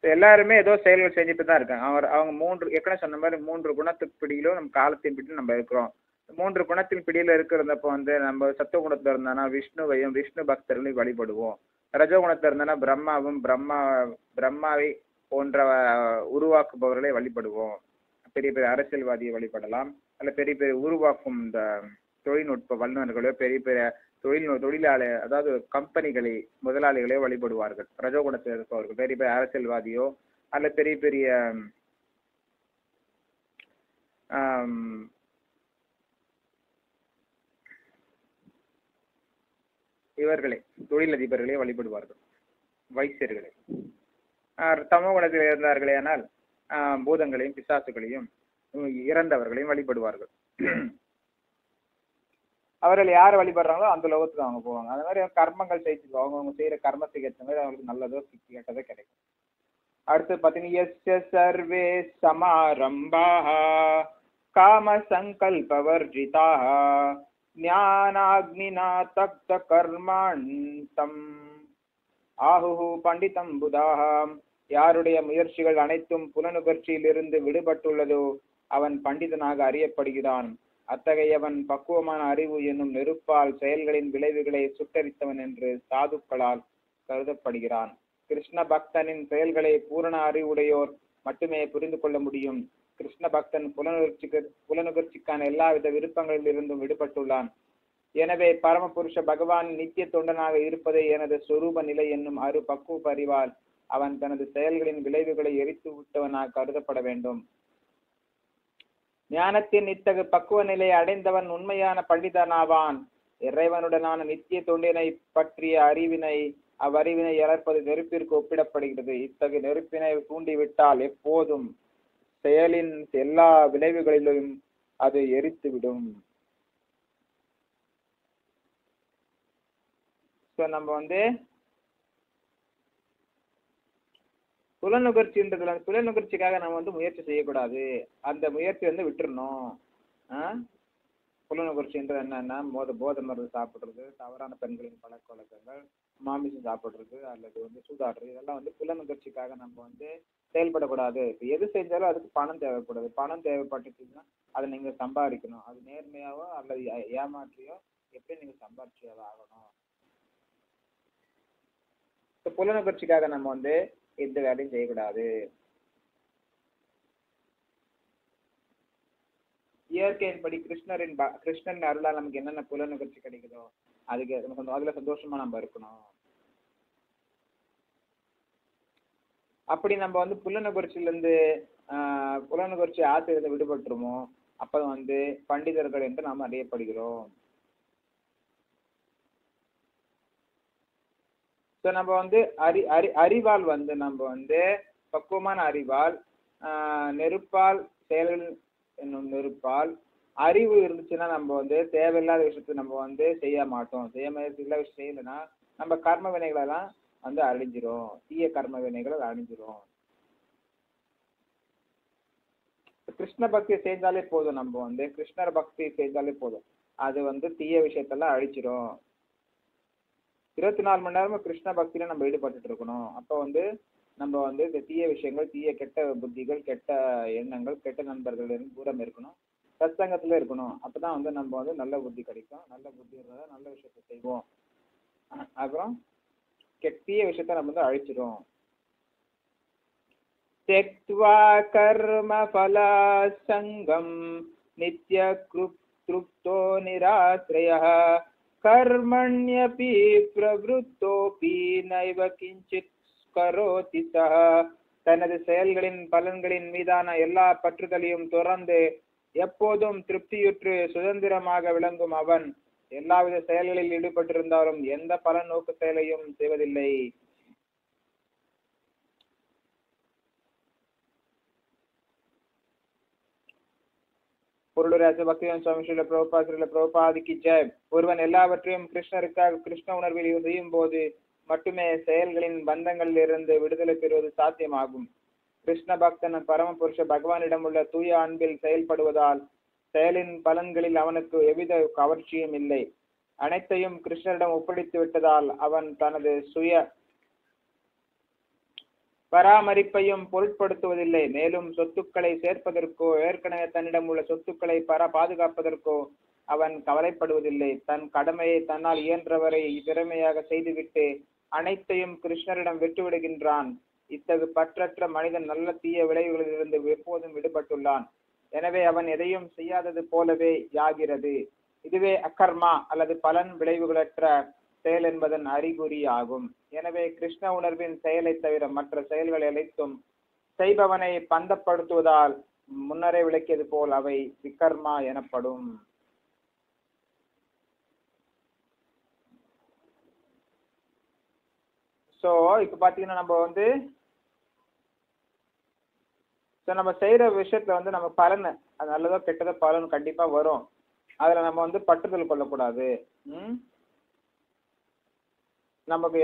எல்லாருமே ஏதோ செயல்கள் செஞ்சுட்டு தான் இருக்காங்க. அவங்க ஏற்கனவே சொன்ன மாதிரி 3 குணத்துக்கு பிடியிலும் நம்ம காலத்தின் பிடியிலும் நம்ம இருக்கிறோம். 3 குணத்தின் பிடியில இருக்கிறப்ப வந்து நம்ம சத்துவ குணத்துல இருந்தானா விஷ்ணுவையும் விஷ்ணு பக்தர்களையும் வழிபடுவோம். ரஜோகுணத்துல இருந்தானா பிரம்மாவை போன்ற உருவாக்குபவர்களை வழிபடுவோம். பெரிய பெரிய அரசியல்வாதியை வழிபடலாம், அல்ல பெரிய பெரிய உருவாக்கும் இந்த தொழில்நுட்ப வல்லுநர்களோ பெரிய பெரிய தொழிலாளர் அதாவது கம்பெனிகளை முதலாளிகளே வழிபடுவார்கள். ரஜோகுணத்தில் இருப்பவர்கள் பெரிய பெரிய அரசியல்வாதியோ அல்ல பெரிய பெரிய இவர்களை தொழிலதிபர்களே வழிபடுவார்கள், வைசியர்களை. தமோ குணத்தில் இருந்தார்களே ஆனால் பூதங்களையும் பிசாசுகளையும் இறந்தவர்களையும் வழிபடுவார்கள். அவர்கள் யார் வழிபடுறாங்களோ அந்த லோகத்துக்கு அவங்க போவாங்க. அந்த மாதிரி கர்மங்கள் செய்து அவங்க செய்யற கர்மத்துக்கு ஏற்ற மாதிரி அவங்களுக்கு நல்லதோ கேட்டதோ கிடைக்கும். அடுத்து பார்த்தீங்கன்னா சர்வே சமாரம்பாஹ காம சங்கல்பவர்ஜிதாஹ ஞானாக்னினா தப்த கர்மாந்தம் ஆஹுஹு பண்டிதம் புதாஹ. யாருடைய முயற்சிகள் அனைத்தும் புலனுகர்ச்சியிலிருந்து விடுபட்டுள்ளதோ அவன் பண்டிதனாக அறியப்படுகிறான். அத்தகையவன் பக்குவமான அறிவு என்னும் நெருப்பால் செயல்களின் விளைவுகளை சுட்டரித்தவன் என்று சாதுக்களால் கருதப்படுகிறான். கிருஷ்ண பக்தனின் செயல்களை பூரண அறிவுடையோர் மட்டுமே புரிந்து கொள்ள முடியும். கிருஷ்ண பக்தன் புலனுகர்ச்சிக்கான எல்லாவித விருப்பங்களில் இருந்தும் விடுபட்டுள்ளான். எனவே பரமபுருஷ பகவான் நித்திய தொண்டனாக இருப்பதே எனது சொரூப நிலை என்னும் பக்குவ அறிவால் அவன் தனது செயல்களின் விளைவுகளை எரித்து விட்டவனாக கருதப்பட வேண்டும். ஞானத்தின் இத்தகு பக்குவ நிலையை அடைந்தவன் உண்மையான பண்டிதனாவான். இறைவனுடனான நித்திய தொண்டினை பற்றிய அவ்வறிவினை எழற்பது நெருப்பிற்கு ஒப்பிடப்படுகிறது. இத்தகு நெருப்பினை தூண்டிவிட்டால் எப்போதும் செயலின் எல்லா விளைவுகளிலும் அது எரித்துவிடும். நம்ம வந்து புலனுகர்ச்சிக்காக நம்ம வந்து முயற்சி செய்யக்கூடாது. அந்த முயற்சி வந்து விட்டுறணும். புலனுகர்ச்சின்றது என்னன்னா போதை மருந்து சாப்பிடுறது, தவறான பெண்களின் பழக்க வழக்கங்கள், மாமிசம் சாப்பிடுறது அல்லது வந்து சூதாடுறது, இதெல்லாம் வந்து புலனுகர்ச்சிக்காக நம்ம வந்து செயல்படக்கூடாது. இப்போ எது செஞ்சாலும் அதுக்கு பணம் தேவைப்படுது. பணம் தேவைப்பட்டுச்சுன்னா அதை நீங்க சம்பாதிக்கணும். அது நேர்மையாவோ அல்லது ஏமாற்றியோ எப்படி நீங்க சம்பாதிச்சாவது ஆகணும். புலனுகர்ச்சிக்காக நம்ம வந்து எந்த வேலையும் செய்யக்கூடாது. இயற்கையின்படி கிருஷ்ணரின் அருளால் நமக்கு என்னென்ன புலனுகர்ச்சி கிடைக்குதோ அதுல சந்தோஷமா நம்ம இருக்கணும். அப்படி நம்ம வந்து புலனுகர்ச்சியிலிருந்து ஆசிரியத்தை விடுபட்டுருமோ அப்ப வந்து பண்டிதர்கள் என்று நாம் அறியப்படுகிறோம். ஸோ நம்ம வந்து அறிவால் வந்து நம்ம வந்து பக்குவமான அறிவால் நெருப்பால் செயல்கள் என்னும் நெருப்பால் அறிவு இருந்துச்சுன்னா நம்ம வந்து தேவையில்லாத விஷயத்தை நம்ம வந்து செய்ய மாட்டோம். இல்ல விஷயம் செய்யலைன்னா நம்ம கர்ம வினைகளெல்லாம் வந்து அழிஞ்சிரும். தீய கர்ம வினைகள் அழிஞ்சிரும். கிருஷ்ண பக்தி செய்தாலே போதும். நம்ம வந்து கிருஷ்ணர் பக்தி செய்தாலே போதும். அது வந்து தீய விஷயத்தெல்லாம் அழிச்சிரும். 24 மணி நேரமும் கிருஷ்ண பக்தியில நம்ம ஈடுபட்டு இருக்கணும். அப்போ வந்து நம்ம வந்து இந்த தீய விஷயங்கள், கெட்ட புத்திகள், கெட்ட எண்ணங்கள், கெட்ட நண்பர்கள் இருந்து தூரம் இருக்கணும். சத்சங்கத்துல இருக்கணும். அப்பதான் வந்து நம்ம வந்து நல்ல புத்தி கிடைக்கும். நல்ல புத்தி இருந்தா நல்ல விஷயத்த செய்வோம். அப்புறம் தீய விஷயத்த நம்ம வந்து அழிச்சிரும். தெக்த்வா கர்ம ஃபலா சங்கம் நித்ய க்ருப்தோ நிராஸ்ரயः கர்மண்யபி பிரவருத்தோபி நைவ கிஞ்சித் கரோதி சஹ. தனது செயல்களின் பலன்களின் மீதான எல்லா பற்றுதலையும் துறந்து எப்போதும் திருப்தியுற்று சுதந்திரமாக விளங்கும் அவன் எல்லாவித செயல்களில் ஈடுபட்டிருந்தாலும் எந்த பலன் நோக்கு செயலையும் செய்வதில்லை. பொருளுராச பக்திவேதாந்த சுவாமி ஸ்ரீல பிரபுபாதிக்கு ஜெய். ஒருவன் எல்லாவற்றையும் கிருஷ்ண உணர்வில் செய்யும் போது மட்டுமே செயல்களின் பந்தங்களில் இருந்து விடுதலை பெறுவது சாத்தியமாகும். கிருஷ்ண பக்தன் பரமபுருஷ பகவானிடம் உள்ள தூய அன்பில் செயல்படுவதால் செயலின் பலன்களில் அவனுக்கு எவ்வித கவர்ச்சியும் இல்லை. அனைத்தையும் கிருஷ்ணரிடம் ஒப்படைத்து விட்டதால் அவன் தனது சுய பராமரிப்பையும் பொருட்படுத்துவதில்லை. மேலும் சொத்துக்களை சேர்ப்பதற்கோ ஏற்கனவே தன்னிடம் உள்ள சொத்துக்களை பாதுகாப்பதற்கோ அவன் கவலைப்படுவதில்லை. தன் கடமையை தன்னால் இயன்றவரை திறமையாக செய்துவிட்டு அனைத்தையும் கிருஷ்ணரிடம் விட்டுவிடுகின்றான். இத்தகு பற்றற்ற மனிதன் நல்ல தீய விளைவுகளிலிருந்து எப்போதும் விடுபட்டுள்ளான். எனவே அவன் எதையும் செய்யாதது போலவே யாகிறது. இதுவே அகர்மா அல்லது பலன் விளைவுகளற்ற செயல் என்பதன் அறிகுறி ஆகும். எனவே கிருஷ்ண உணர்வின் செயலை தவிர மற்ற செயல்களை அனைத்தும் செய்பவனை பந்தப்படுத்துவதால் முன்னரே விளக்கியது போல் அவை விகர்மா எனப்படும். ஸோ இப்போ பார்த்தீங்கன்னா நம்ம செய்யற விஷயத்துல நம்ம பலன், அது நல்லதோ கெட்டதோ பலன் கண்டிப்பா வரும். அதுல நம்ம பற்றுதல் கொள்ளக்கூடாது. நமக்கு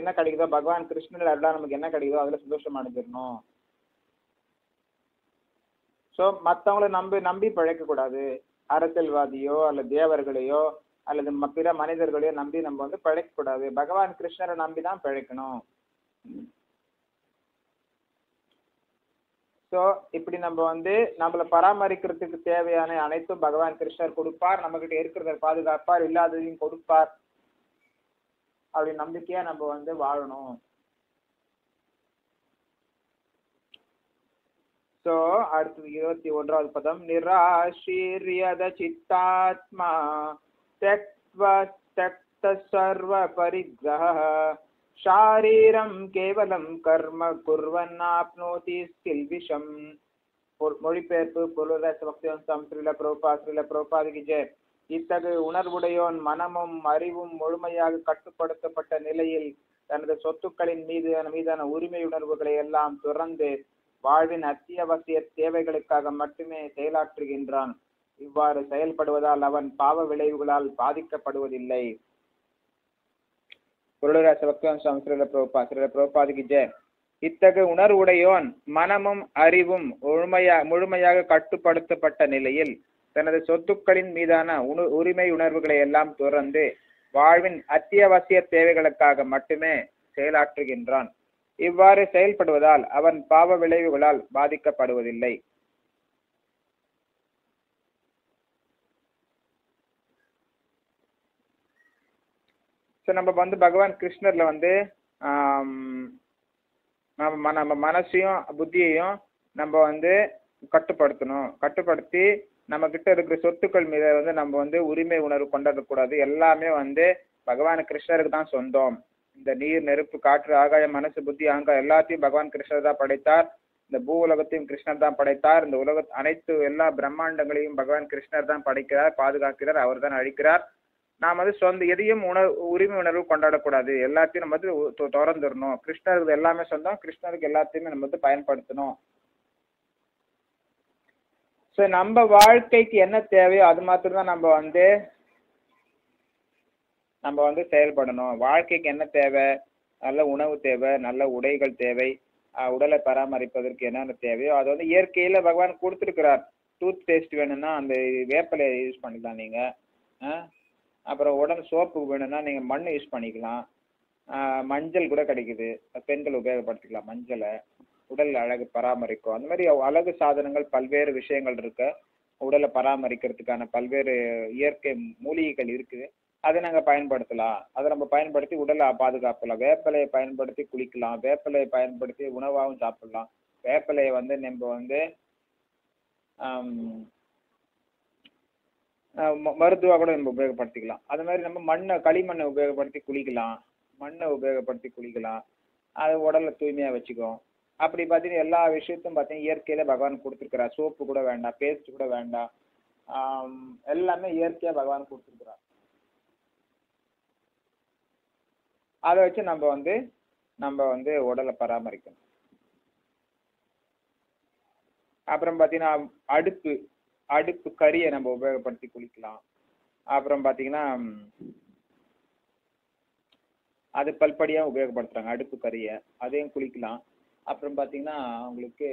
என்ன கிடைக்குதோ, பகவான் கிருஷ்ணன் அருளால் நமக்கு என்ன கிடைக்குதோ அதுல சந்தோஷம் அடைஞ்சிடணும். ஸோ மற்றவங்களை நம்பி பிழைக்க கூடாது. அரசியல்வாதியோ அல்லது தேவர்களையோ அல்லது பிற மனிதர்களையோ நம்பி நம்ம பிழைக்க கூடாது. பகவான் கிருஷ்ணரை நம்பி தான் பிழைக்கணும். ஸோ இப்படி நம்ம நம்மளை பராமரிக்கிறதுக்கு தேவையான அனைத்தும் பகவான் கிருஷ்ணர் கொடுப்பார். நம்ம கிட்ட இருக்கிறத பாதுகாப்பார், இல்லாததையும் கொடுப்பார். அப்படி நம்பிக்கையா நம்ம வாழணும். ஸோ அடுத்தது 21வது பதம். நிராசீரியத சித்தாத்மா தக்த சர்வ பரிக்ரஹ ஷாரீரம் கேவலம் கர்ம குர்வன் ஆப்னோதி கில்விஷம். மொழிபெயர்ப்பு பொருளாதார பக்திவந்தம் ஸ்ரீல பிரபுபாதுக்கு ஜெய். இத்தகு உணர்வுடையோன் மனமும் அறிவும் முழுமையாக கட்டுப்படுத்தப்பட்ட நிலையில் தனது சொத்துக்களின் மீதான உரிமை உணர்வுகளை எல்லாம் துறந்து வாழ்வின் அத்தியாவசிய தேவைகளுக்காக மட்டுமே செயலாற்றுகின்றான். இவ்வாறு செயல்படுவதால் அவன் பாவ விளைவுகளால் பாதிக்கப்படுவதில்லை. இத்தகு உணர்வுடையோன் மனமும் அறிவும் முழுமையாக கட்டுப்படுத்தப்பட்ட நிலையில் தனது சொத்துக்களின் மீதான உரிமை உணர்வுகளை எல்லாம் துறந்து வாழ்வின் அத்தியாவசிய தேவைகளுக்காக மட்டுமே செயலாற்றுகின்றான். இவ்வாறு செயல்படுவதால் அவன் பாவ விளைவுகளால் பாதிக்கப்படுவதில்லை. ஸோ நம்ம பகவான் கிருஷ்ணர்ல நம்ம மனசையும் புத்தியையும் நம்ம கட்டுப்படுத்தணும். கட்டுப்படுத்தி நம்ம கிட்ட இருக்கிற சொத்துக்கள் மீது நம்ம உரிமை உணர்வு கொண்டாடக்கூடாது. எல்லாமே பகவான் கிருஷ்ணருக்கு தான் சொந்தம். இந்த நீர், நெருப்பு, காற்று, ஆகாயம், மனசு, புத்தி, அகங்காரம் எல்லாத்தையும் பகவான் கிருஷ்ணர் தான் படைத்தார். இந்த பூ உலகத்தையும் கிருஷ்ணர் தான் படைத்தார். இந்த அனைத்து எல்லா பிரம்மாண்டங்களையும் பகவான் கிருஷ்ணர் தான் படைக்கிறார், பாதுகாக்கிறார், அவர் தான் அழிக்கிறார். நாம் சொந்த எதையும் உரிமை உணர்வு கொண்டாடக்கூடாது. எல்லாத்தையும் நம்ம திறந்துடணும். கிருஷ்ணருக்கு எல்லாமே சொந்தம். கிருஷ்ணருக்கு எல்லாத்தையுமே நம்ம பயன்படுத்தணும். ஸோ நம்ம வாழ்க்கைக்கு என்ன தேவையோ அது மாத்திரம் தான் நம்ம செயல்படணும். வாழ்க்கைக்கு என்ன தேவை? நல்ல உணவு தேவை, நல்ல உடைகள் தேவை, உடலை பராமரிப்பதற்கு என்னென்ன தேவையோ அது இயற்கையில பகவான் கொடுத்துருக்கிறார். டூத் பேஸ்ட் வேணும்னா அந்த வேப்பிலையை யூஸ் பண்ணிக்கலாம் நீங்கள். அப்புறம் உடம்பு சோப்பு வேணும்னா நீங்கள் மண் யூஸ் பண்ணிக்கலாம். மஞ்சள் கூட கிடைக்குது, பெண்கள் உபயோகப்படுத்திக்கலாம். மஞ்சளை உடல் அழகு பராமரிக்கும். அந்த மாதிரி அழகு சாதனங்கள் பல்வேறு விஷயங்கள் இருக்கு. உடலை பராமரிக்கிறதுக்கான பல்வேறு இயற்கை மூலிகைகள் இருக்குது. அதை நாங்கள் பயன்படுத்தலாம். அதை நம்ம பயன்படுத்தி உடலை பாதுகாக்கலாம். வேப்பிலையை பயன்படுத்தி குளிக்கலாம். வேப்பிலையை பயன்படுத்தி உணவாகவும் சாப்பிடலாம். வேப்பிலையை நம்ம மருத்துவமாக கூட நம்ம உபயோகப்படுத்திக்கலாம். அது மாதிரி நம்ம களிமண்ணை உபயோகப்படுத்தி குளிக்கலாம். மண்ணை உபயோகப்படுத்தி குளிக்கலாம். அது உடலை தூய்மையாக வச்சுக்கும். அப்படி பார்த்தீங்கன்னா எல்லா விஷயத்தையும் பார்த்தீங்கன்னா இயற்கையில பகவான் கொடுத்துருக்கிறார். சோப்பு கூட வேண்டாம், பேஸ்ட் கூட வேண்டாம், எல்லாமே இயற்கையாக பகவான் கொடுத்துருக்கிறார். அதை வச்சு நம்ம உடலை பராமரிக்கணும். அப்புறம் பார்த்தீங்கன்னா அடுப்பு கறியை நம்ம உபயோகப்படுத்தி குளிக்கலாம். அப்புறம் பார்த்தீங்கன்னா அது பல்படியாக உபயோகப்படுத்துகிறாங்க அடுப்பு கறியை, அதையும் குளிக்கலாம். அப்புறம் பார்த்தீங்கன்னா உங்களுக்கு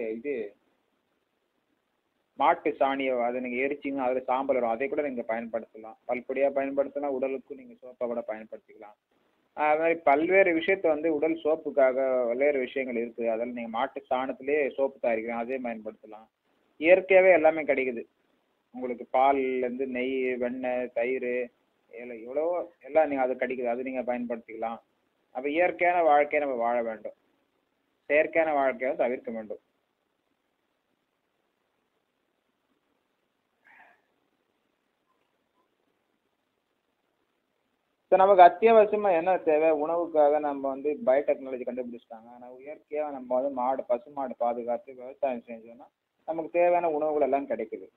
மாட்டு சாணியை அதை நீங்கள் எரிச்சிங்கன்னா அதில் சாம்பல் வரும், அதை கூட நீங்கள் பயன்படுத்தலாம். பல்படியாக பயன்படுத்தலாம். உடலுக்கும் நீங்கள் சோப்பை கூட பயன்படுத்திக்கலாம். அது மாதிரி பல்வேறு விஷயத்த வந்து உடல் சோப்புக்காக பல்வேறு விஷயங்கள் இருக்குது. அதில் நீங்கள் மாட்டு சாணத்திலே சோப்பு தயாரிக்கலாம், அதே பயன்படுத்தலாம். இயற்கையாகவே எல்லாமே கிடைக்குது உங்களுக்கு. பால்லேருந்து நெய், வெண்ணெய், தயிர், எவ்வளவோ எல்லாம் நீங்கள் அது கிடைக்குது, அது நீங்கள் பயன்படுத்திக்கலாம். அப்போ இயற்கையான வாழ்க்கையை நம்ம வாழ வேண்டும், செயற்கையான வாழ்க்கையை தவிர்க்க வேண்டும். ஸோ நமக்கு அத்தியாவசியமாக என்ன தேவை? உணவுக்காக நம்ம வந்து பயோடெக்னாலஜி கண்டுபிடிச்சிட்டாங்க. ஆனால் இயற்கையாக நம்ம வந்து பசு மாடு பாதுகாத்து விவசாயம் செஞ்சோம்னா நமக்கு தேவையான உணவுகள் எல்லாம் கிடைக்குது.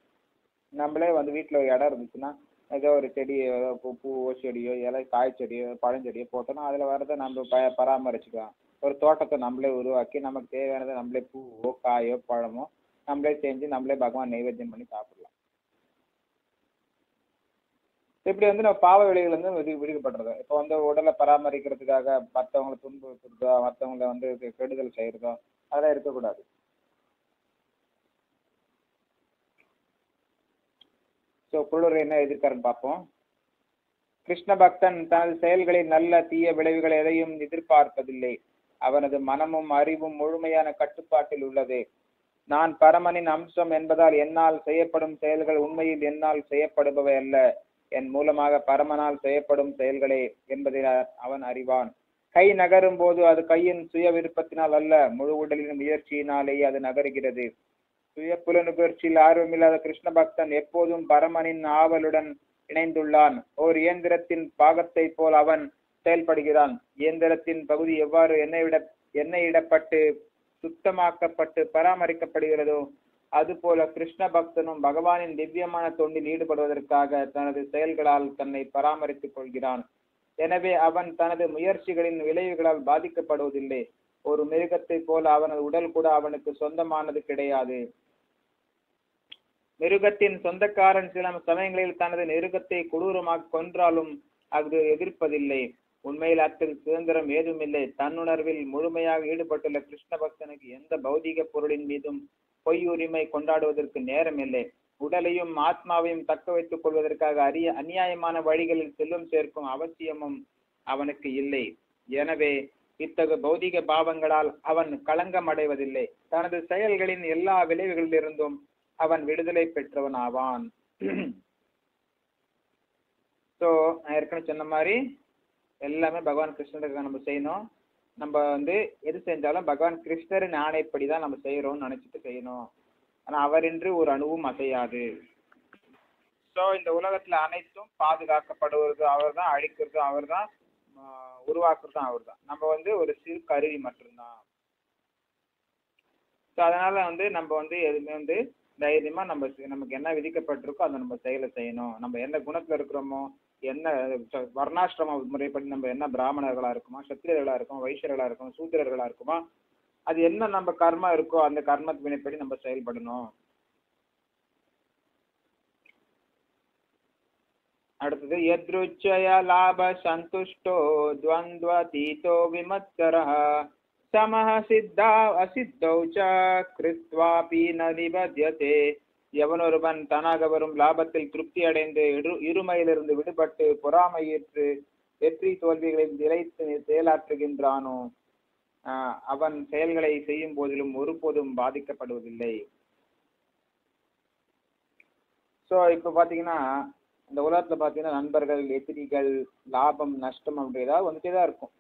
நம்மளே வந்து வீட்டில் ஒரு இடம் இருந்துச்சுன்னா ஏதோ ஒரு செடி, ஏதோ பூவோ செடியோ இலை காய் செடியோ பழஞ்செடியோ போட்டோம்னா அதில் வரதை நம்ம பராமரிச்சுக்கலாம். ஒரு தோட்டத்தை நம்மளே உருவாக்கி நமக்கு தேவையானதை நம்மளே பூவோ காயோ பழமோ நம்மளே செஞ்சு நம்மளே பகவான் நைவேத்தியம் பண்ணி சாப்பிடலாம். இப்படி வந்து நம்ம பாவ வெளிகள் வந்து விடுவிக்கப்படுறது. இப்போ வந்து உடலை பராமரிக்கிறதுக்காக மற்றவங்களை துன்புறுத்துறதோ, மற்றவங்களை வந்து கெடுதல் செய்கிறதோ அதெல்லாம் இருக்கக்கூடாது. ஸோ குள்ளூர் என்ன எதிர்க்காருன்னு பார்ப்போம். கிருஷ்ண பக்தன் தனது செயல்களில் நல்ல தீய விளைவுகள் எதையும் எதிர்பார்ப்பதில்லை. அவனது மனமும் அறிவும் முழுமையான கட்டுப்பாட்டில் உள்ளது. நான் பரமனின் அம்சம் என்பதால் என்னால் செய்யப்படும் செயல்கள் உண்மையில் என்னால் செய்யப்படுபவை அல்ல, என் மூலமாக பரமனால் செய்யப்படும் செயல்களே என்பதை அவன் அறிவான். கை நகரும் போது அது கையின் சுய விருப்பத்தினால் அல்ல, முழு உடலின் முயற்சியினாலேயே அது நகருகிறது. சுய புலனுகர்ச்சியில் ஆர்வமில்லாத கிருஷ்ண பக்தன் எப்போதும் பரமனின் ஆவலுடன் இணைந்துள்ளான். ஓர் இயந்திரத்தின் பாகத்தை போல் அவன் செயல்படுகிறான். இயந்திரத்தின் பகுதி எவ்வாறு எண்ணெயிடப்பட்டு சுத்தமாக்கப்பட்டு பராமரிக்கப்படுகிறதோ அதுபோல கிருஷ்ண பக்தனும் பகவானின் திவ்யமான தொண்டில் ஈடுபடுவதற்காக தனது செயல்களால் தன்னை பராமரித்துக் கொள்கிறான். எனவே அவன் தனது முயற்சிகளின் விளைவுகளால் பாதிக்கப்படுவதில்லை. ஒரு மிருகத்தை போல அவனது உடல் கூட அவனுக்கு சொந்தமானது கிடையாது. மிருகத்தின் சொந்தக்காரன் சில சமயங்களில் தனது மிருகத்தை கொடூரமாக கொன்றாலும் அது எதிர்ப்பதில்லை. உண்மையில் அத்தகைய சுதந்திரம் ஏதுமில்லை. தன்னுணர்வில் முழுமையாக ஈடுபட்டுள்ள கிருஷ்ண பக்தனுக்கு எந்த பௌதிக பொருளின் மீதும் பொய் உரிமை கொண்டாடுவதற்கு நேரம் இல்லை. உடலையும் ஆத்மாவையும் தக்க வைத்துக் கொள்வதற்காக அநியாயமான வழிகளில் செல்வம் சேர்க்கும் அவசியமும் அவனுக்கு இல்லை. எனவே இத்தகைய பௌதிக பாவங்களால் அவன் களங்கம் அடைவதில்லை. தனது செயல்களின் எல்லா விளைவுகளிலிருந்தும் அவன் விடுதலை பெற்றவன் ஆவான். ஸோ நான் ஏற்கனவே சொன்ன மாதிரி எல்லாமே பகவான் கிருஷ்ணருக்கு நம்ம செய்யணும். நம்ம வந்து எது செஞ்சாலும் பகவான் கிருஷ்ணரின் ஆணைப்படி தான் நம்ம செய்யறோம்னு நினைச்சிட்டு செய்யணும். ஆனா அவரின்றி ஒரு அணுவும் அசையாது. ஸோ இந்த உலகத்துல அனைத்தும் பாதுகாக்கப்படுவது அவர் தான், அழிக்கிறதும் அவர் தான், உருவாக்குறதும் அவர் தான். நம்ம வந்து ஒரு சிறு கருவி மட்டும்தான். ஸோ அதனால வந்து நம்ம வந்து எதுவுமே வந்து தைரியமா நமக்கு என்ன விதிக்கப்பட்டிருக்கோ அதை நம்ம செயலை செய்யணும். நம்ம என்ன குணத்துல இருக்கிறோமோ, என்ன வர்ணாசிரம முறைப்படி நம்ம என்ன பிராமணர்களா இருக்குமோ, சத்திரியர்களா இருக்கோம், வைஷ்யர்களா இருக்கோம், சூத்திரர்களா இருக்குமோ, அது என்ன நம்ம கர்மா இருக்கோ அந்த கர்ம வினைப்படி நம்ம செயல்படணும். அடுத்தது யத்ருச்சய லாப சந்துஷ்டோ துவந்த்வதீதோ விமத்சரஹ சமஹ சித்தா அசித்தௌ ச கிருத்வாபி ந நிபத்யதே. எவனொருவன் தனாக வரும் லாபத்தில் திருப்தி அடைந்து இருமையிலிருந்து விடுபட்டு பொறாமையேற்று வெற்றி தோல்விகளில் நிலைத்து செயலாற்றுகின்றானோ அவன் செயல்களை செய்யும் போதிலும் ஒருபோதும் பாதிக்கப்படுவதில்லை. ஸோ இப்போ பார்த்தீங்கன்னா இந்த உலகத்தில் பார்த்தீங்கன்னா நண்பர்கள், எதிரிகள், லாபம், நஷ்டம் அப்படி ஏதாவது வந்துட்டே தான் இருக்கும்.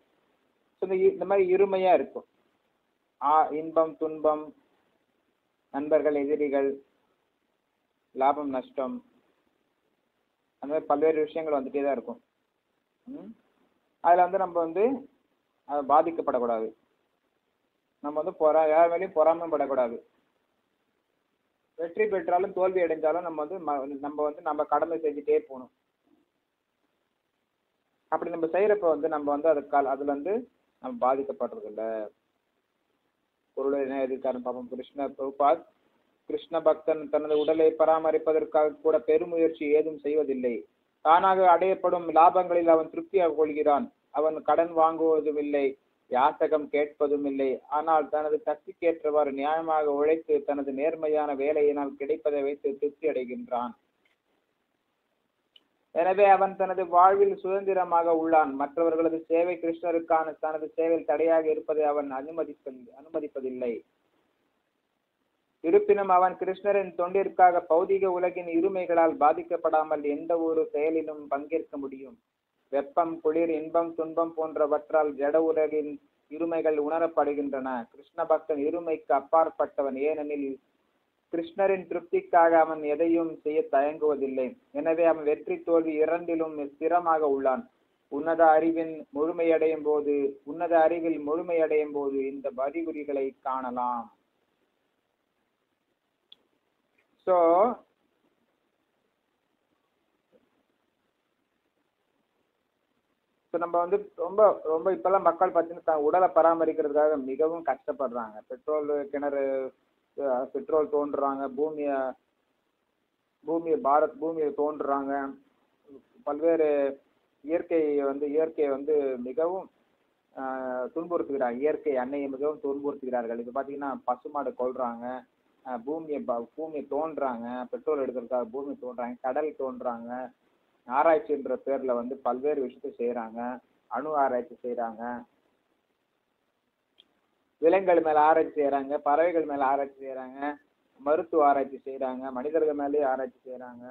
ஸோ இந்த மாதிரி இருமையாக இருக்கும். இன்பம், துன்பம், நண்பர்கள், எதிரிகள், லாபம், நஷ்டம், அந்த மாதிரி பல்வேறு விஷயங்கள் வந்துட்டே தான் இருக்கும். அதில் வந்து நம்ம வந்து அதை பாதிக்கப்படக்கூடாது. நம்ம வந்து யார் மேலேயும் பொறாமைப்படக்கூடாது. வெற்றி பெற்றாலும் தோல்வி அடைஞ்சாலும் நம்ம கடமை செஞ்சுட்டே போகணும். அப்படி நம்ம செய்யறப்ப வந்து நம்ம வந்து அதுல வந்து நம்ம பாதிக்கப்படுறது இல்லை. பொருளை என்ன எதிர்க்காருன்னு பார்ப்போம். கிருஷ்ண பக்தன் தனது உடலை பராமரிப்பதற்காக கூட பெருமுயற்சி ஏதும் செய்வதில்லை. தானாக அடையப்படும் லாபங்களில் அவன் திருப்தியாக கொள்கிறான். அவன் கடன் வாங்குவதும் இல்லை, யாசகம் கேட்பதும் இல்லை. ஆனால் தனது சக்திக்கேற்றவாறு நியாயமாக உழைத்து தனது நேர்மையான வேலையினால் கிடைப்பதை வைத்து திருப்தி அடைகின்றான். எனவே அவன் தனது வாழ்வில் சுதந்திரமாக உள்ளான். மற்றவர்களது சேவை கிருஷ்ணருக்கான தனது சேவையில் தடையாக இருப்பதை அவன் அனுமதிப்பதில்லை. இருப்பினும் அவன் கிருஷ்ணரின் தொண்டிற்காக பௌதிக உலகின் இருமைகளால் பாதிக்கப்படாமல் எந்த ஒரு செயலிலும் பங்கேற்க முடியும். வெப்பம், குளிர், இன்பம், துன்பம் போன்றவற்றால் ஜட உலகின் இருமைகள் உணரப்படுகின்றன. கிருஷ்ண பக்தன் இருமைக்கு அப்பாற்பட்டவன். ஏனெனில் கிருஷ்ணரின் திருப்திக்காக அவன் எதையும் செய்ய தயங்குவதில்லை. எனவே அவன் வெற்றி தோல்வி இரண்டிலும் ஸ்திரமாக உள்ளான். உன்னத அறிவில் முழுமையடையும் போது இந்த அறிகுறிகளை காணலாம். ஸோ நம்ம வந்து ரொம்ப ரொம்ப இப்பெல்லாம் மக்கள் பார்த்தீங்கன்னா உடலை பராமரிக்கிறதுக்காக மிகவும் கஷ்டப்படுறாங்க. பெட்ரோல் தோன்றுறாங்க, பூமியை தோன்றுறாங்க. பல்வேறு இயற்கையை வந்து மிகவும் துன்புறுத்துகிறாங்க. இயற்கை அன்னையை மிகவும் துன்புறுத்துகிறார்கள். இது பார்த்தீங்கன்னா பசுமாடு கொள்றாங்க, பூமியை தோன்றாங்க, பெட்ரோல் எடுக்கிறதுக்காக பூமி தோன்றாங்க, கடல் தோன்றாங்க. ஆராய்ச்சின்ற பேர்ல வந்து பல்வேறு விஷயத்தை செய்யறாங்க. அணு ஆராய்ச்சி செய்யறாங்க, விலங்குகள் மேல ஆராய்ச்சி செய்யறாங்க, பறவைகள் மேல ஆராய்ச்சி செய்யறாங்க, மருத்துவ ஆராய்ச்சி செய்யறாங்க, மனிதர்கள் மேலேயே ஆராய்ச்சி செய்யறாங்க.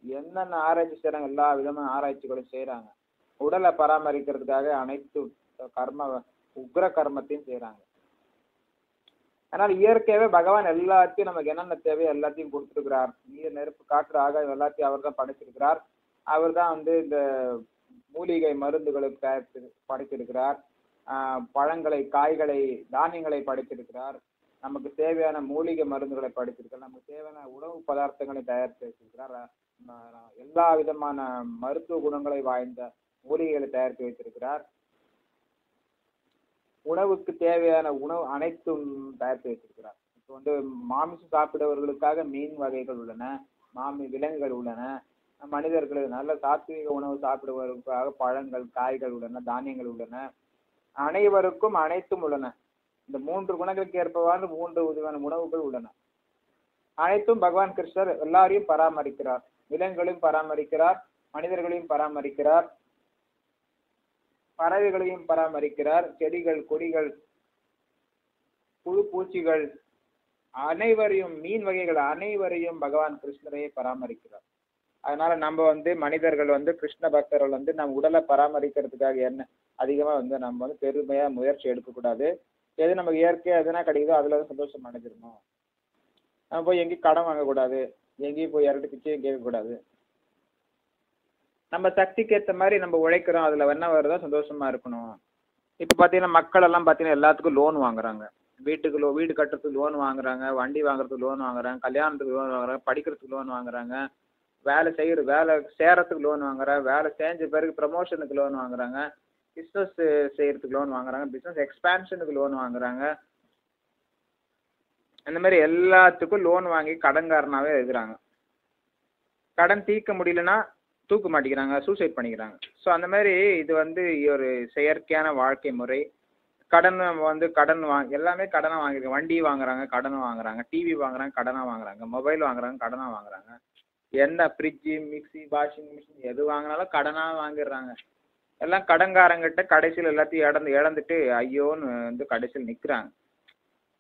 என்னென்ன ஆராய்ச்சி செய்யறாங்க, எல்லா விதமான ஆராய்ச்சிகளும் செய்யறாங்க. உடலை பராமரிக்கிறதுக்காக அனைத்து உக்ர கர்மத்தையும் செய்யறாங்க. அதனால இயற்கையாவே பகவான் எல்லாத்தையும் நமக்கு என்னென்ன தேவையோ எல்லாத்தையும் கொடுத்துருக்கிறார். நீர், நெருப்பு, காற்று, ஆகாயம் எல்லாத்தையும் அவர் தான் படைச்சிருக்கிறார். அவர் தான் வந்து இந்த மூலிகை மருந்துகளை படைத்திருக்கிறார். பழங்களை, காய்களை, தானியங்களை படைத்திருக்கிறார். நமக்கு தேவையான மூலிகை மருந்துகளை படைத்திருக்கிறார். நமக்கு தேவையான உணவு பதார்த்தங்களை தயாரித்து வைத்திருக்கிறார். எல்லா விதமான மருத்துவ குணங்களை வாய்ந்த மூலிகைகளை தயாரித்து வைத்திருக்கிறார். உணவுக்கு தேவையான உணவு அனைத்தும் தயாரித்து வைத்திருக்கிறார். இப்போ வந்து மாமிசம் சாப்பிடுவர்களுக்காக மீன் வகைகள் உள்ளன, விலங்குகள் உள்ளன. மனிதர்களுக்கு நல்ல சாத்வீக உணவு சாப்பிடுவதற்காக பழங்கள், காய்கள் உள்ளன, தானியங்கள் உள்ளன. அனைவருக்கும் அனைத்தும் உள்ளன. இந்த 3 குணங்களுக்கு ஏற்பவாறு 3 விதமான உணவுகள் உள்ளன. அனைத்தும் பகவான் கிருஷ்ணர் எல்லாரையும் பராமரிக்கிறார். விலங்குகளையும் பராமரிக்கிறார், மனிதர்களையும் பராமரிக்கிறார், பறவைகளையும் பராமரிக்கிறார், செடிகள், கொடிகள், புழு பூச்சிகள் அனைவரையும், மீன் வகைகள் அனைவரையும் பகவான் கிருஷ்ணரையே பராமரிக்கிறார். அதனால நம்ம வந்து மனிதர்கள் வந்து கிருஷ்ண பக்தர்கள் வந்து நம்ம உடலை பராமரிக்கிறதுக்காக என்ன அதிகமா வந்து நம்ம வந்து பெருமையா முயற்சி எடுக்கக்கூடாது. எது நமக்கு இயற்கையா எதுனா கிடைக்குதோ அதுல சந்தோஷம் அடைஞ்சிடணும். நம்ம போய் எங்கேயும் கடன் வாங்கக்கூடாது, எங்கேயும் போய் யார்கிட்ட பிச்சையும் கேட்கக்கூடாது. நம்ம சக்திக்கு ஏற்ற மாதிரி நம்ம உழைக்கிறோம், அதுல என்ன வருதோ சந்தோஷமா இருக்கணும். இப்போ பார்த்தீங்கன்னா மக்கள் எல்லாம் பார்த்தீங்கன்னா எல்லாத்துக்கும் லோன் வாங்குறாங்க. வீடு கட்டுறதுக்கு லோன் வாங்குறாங்க, வண்டி வாங்குறதுக்கு லோன் வாங்குறாங்க, கல்யாணத்துக்கு லோன் வாங்குறாங்க, படிக்கிறதுக்கு லோன் வாங்குறாங்க, வேலை செய்யறதுக்கு லோன் வாங்குறாங்க, வேலை செஞ்ச பிறகு ப்ரமோஷனுக்கு லோன் வாங்குறாங்க, பிஸ்னஸ் செய்யறதுக்கு லோன் வாங்குறாங்க, பிஸ்னஸ் எக்ஸ்பேன்ஷனுக்கு லோன் வாங்குறாங்க. அந்த மாதிரி எல்லாத்துக்கும் லோன் வாங்கி கடன்காரனாவே இருக்கிறாங்க. கடன் தீர்க்க முடியலன்னா தூக்க மாட்டேங்கிறாங்க, சூசைட் பண்ணிக்கிறாங்க. ஸோ அந்த மாதிரி இது வந்து ஒரு செயற்கையான வாழ்க்கை முறை. கடன் எல்லாமே கடனாக வாங்கிருக்காங்க. வண்டி வாங்குறாங்க, கடனை வாங்குறாங்க, டிவி வாங்குறாங்க, கடனாக வாங்குறாங்க, மொபைல் வாங்குறாங்க, கடனாக வாங்குறாங்க, என்ன ஃப்ரிட்ஜு, மிக்சி, வாஷிங் மிஷின் எது வாங்கினாலும் கடனாக வாங்கிடுறாங்க. எல்லாம் கடன்காரங்கிட்ட கடைசியில் எல்லாத்தையும் இழந்துட்டு ஐயோன்னு வந்து கடைசியில் நிற்கிறாங்க.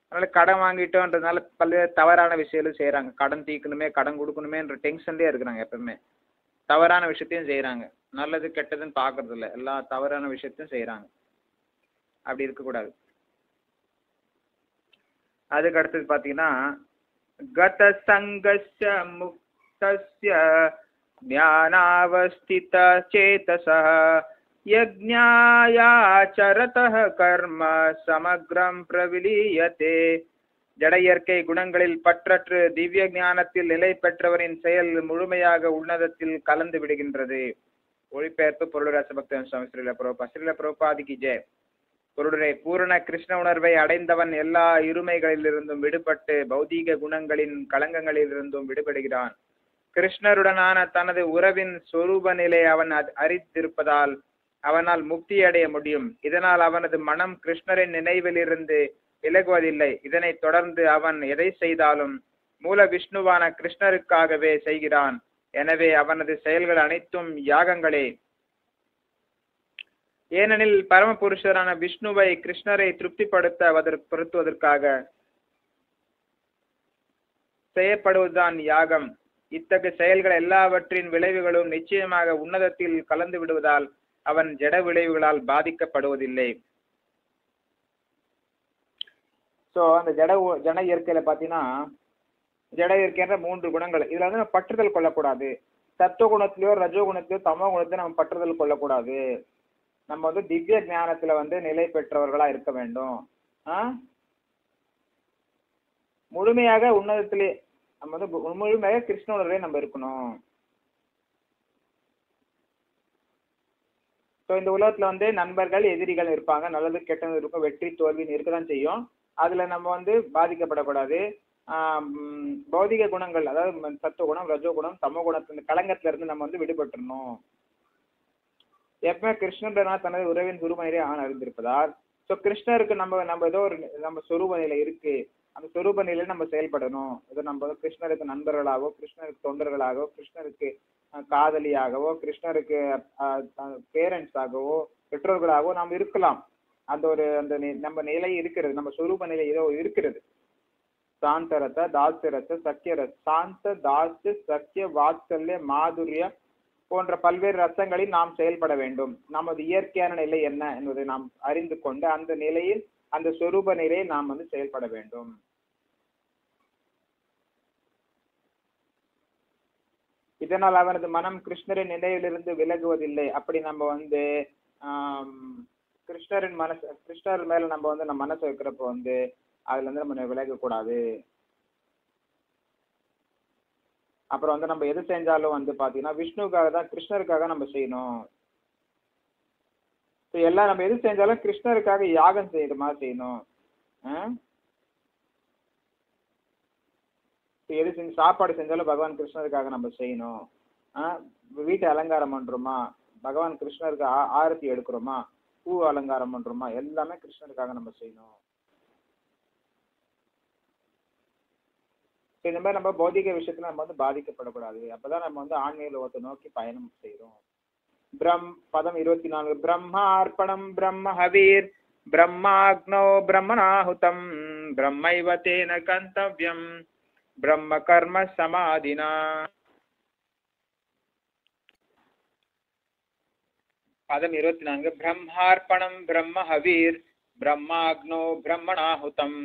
அதனால் கடன் வாங்கிட்டோன்றதுனால பல்வேறு தவறான விஷயங்களும் செய்கிறாங்க. கடன் தீர்க்கணுமே, கடன் கொடுக்கணுமேன்ற டென்ஷன்லேயே இருக்கிறாங்க. எப்பவுமே தவறான விஷயத்தையும் செய்கிறாங்க. நல்லது கெட்டதுன்னு பார்க்கறது இல்லை, எல்லா தவறான விஷயத்தையும் செய்கிறாங்க. அப்படி இருக்கக்கூடாது. அதுக்கு அடுத்தது பார்த்தீங்கன்னா கத சங்கஸ்ய முக்தஸ்ய ஞானாவஸ்தித சேதசः யஜ்ஞாயாச்சரதः கர்ம சமக்ரம் பிரவிலீயதே. ஜட இயற்கை குணங்களில் பற்றற்று திவ்ய ஞானத்தில் நிலை பெற்றவரின் செயல் முழுமையாக உன்னதத்தில் கலந்து விடுகின்றது. ஒளிபெயர்ப்பு பொருளுரை பக்தன் சுவாமி ஸ்ரீல பிரபுபாதிக்கு ஜெய். பொருளுரை பூரண கிருஷ்ண உணர்வை அடைந்தவன் எல்லா இருமைகளிலிருந்தும் விடுபட்டு பௌதீக குணங்களின் களங்கங்களிலிருந்தும் விடுபடுகிறான். கிருஷ்ணருடனான தனது உறவின் சொரூப நிலை அவன் அறிந்திருப்பதால் அவனால் முக்தி அடைய முடியும். இதனால் அவனது மனம் கிருஷ்ணரின் நினைவிலிருந்து விலகுவதில்லை. இதனைத் தொடர்ந்து அவன் எதை செய்தாலும் மூல விஷ்ணுவான கிருஷ்ணருக்காகவே செய்கிறான். எனவே அவனது செயல்கள் அனைத்தும் யாகங்களே. ஏனெனில் பரமபுருஷரான விஷ்ணுவை கிருஷ்ணரை திருப்திப்படுத்துவதற்காக செய்யப்படுவதுதான் யாகம். இத்தகைய செயல்கள் எல்லாவற்றின் விளைவுகளும் நிச்சயமாக உன்னதத்தில் கலந்து விடுவதால் அவன் ஜட விளைவுகளால் பாதிக்கப்படுவதில்லை. ஸோ அந்த ஜட இயற்கையில பார்த்தீங்கன்னா, ஜட இயற்கைன்ற 3 குணங்கள். இதுல வந்து நம்ம பற்றுதல் கொள்ளக்கூடாது. சத்துவ குணத்திலயோ ரஜோ குணத்திலயோ தமோ குணத்திலயோ நம்ம பற்றுதல் கொள்ளக்கூடாது. நம்ம வந்து திவ்ய ஞானத்துல வந்து நிலை பெற்றவர்களா இருக்க வேண்டும். முழுமையாக உன்னதத்திலே நம்ம வந்து முழுமையாக கிருஷ்ண உணர்வே நம்ம இருக்கணும். ஸோ இந்த உலகத்துல வந்து நண்பர்கள் எதிரிகள் இருப்பாங்க, நல்லது கெட்டது இருக்கும், வெற்றி தோல்வின்னு இருக்கதான் செய்யும். அதுல நம்ம வந்து பாதிக்கப்படக்கூடாது. பௌதிக குணங்கள், அதாவது சத்துவ குணம் ரஜோ குணம் தமோ குணத்தின் களங்கத்துல இருந்து நம்ம வந்து விடுபட்டுறணும். எப்பவுமே கிருஷ்ணன் தனது உறவின் சுரூப நிலையை அறிந்திருப்பதால், ஸோ கிருஷ்ணருக்கு நம்ம ஏதோ ஒரு நம்ம சொரூப நிலை இருக்கு, அந்த சொரூப நிலையில நம்ம செயல்படணும். ஏதோ நம்ம கிருஷ்ணருக்கு நண்பர்களாகவோ, கிருஷ்ணருக்கு தொண்டர்களாகவோ, கிருஷ்ணருக்கு காதலியாகவோ, கிருஷ்ணருக்கு பேரண்ட்ஸாகவோ, பெற்றோர்களாகவோ நாம் இருக்கலாம். அந்த ஒரு அந்த நம்ம நிலை இருக்கிறது, நம்ம சொரூப நிலை ஏதோ இருக்கிறது. சாந்தரத தாஸ்யரச சக்கியரச சாந்த தாஸ்ய சக்கிய வாத்சல்ய மாதுரிய போன்ற பல்வேறு ரசங்களில் நாம் செயல்பட வேண்டும். நமது இயற்கையான நிலை என்ன என்பதை நாம் அறிந்து கொண்டு அந்த நிலையில், அந்த சொரூப நிலையில் நாம் வந்து செயல்பட வேண்டும். இதனால் அவனது மனம் கிருஷ்ணரின் நிலையிலிருந்து விலகுவதில்லை. அப்படி நம்ம வந்து கிருஷ்ணர் மேல நம்ம வந்து நம்ம மனசு வைக்கிறப்ப வந்து அதுல இருந்து நம்ம விலகக்கூடாது. அப்புறம் வந்து நம்ம எது செஞ்சாலும் வந்து பாத்தீங்கன்னா விஷ்ணுக்காக தான், கிருஷ்ணருக்காக நம்ம செய்யணும். எல்லாம் நம்ம எது செஞ்சாலும் கிருஷ்ணருக்காக யாகம் செய்யற மாதிரி செய்யணும். எது செஞ்சு சாப்பாடு செஞ்சாலும் பகவான் கிருஷ்ணருக்காக நம்ம செய்யணும். வீட்டை அலங்காரம் பண்றோமா, பகவான் கிருஷ்ணருக்கு ஆரத்தி எடுக்கிறோமா, பூ அலங்காரம் பண்றோமா, எல்லாமே கிருஷ்ணருக்காக நம்ம செய்யணும். இந்த மாதிரி நம்ம பௌதிக விஷயத்துல நம்ம வந்து பாதிக்கப்படக்கூடாது. அப்பதான் நம்ம வந்து ஆன்மீக லோகத்தை நோக்கி பயணம் செய்யறோம். பதம் 24. பிரம்மார்ப்பணம் பிரம்ம ஹவீர் பிரம்மாக்னோ பிரம்மணாஹுதம் பிரம்மைவ தேன கந்தவ்யம் பிரம்ம கர்ம சமாதினா. பதம் 24. பிரம்மார்ப்பணம் பிரம்ம ஹவீர் பிரம்மாக்னோ பிரம்மணாஹுதம்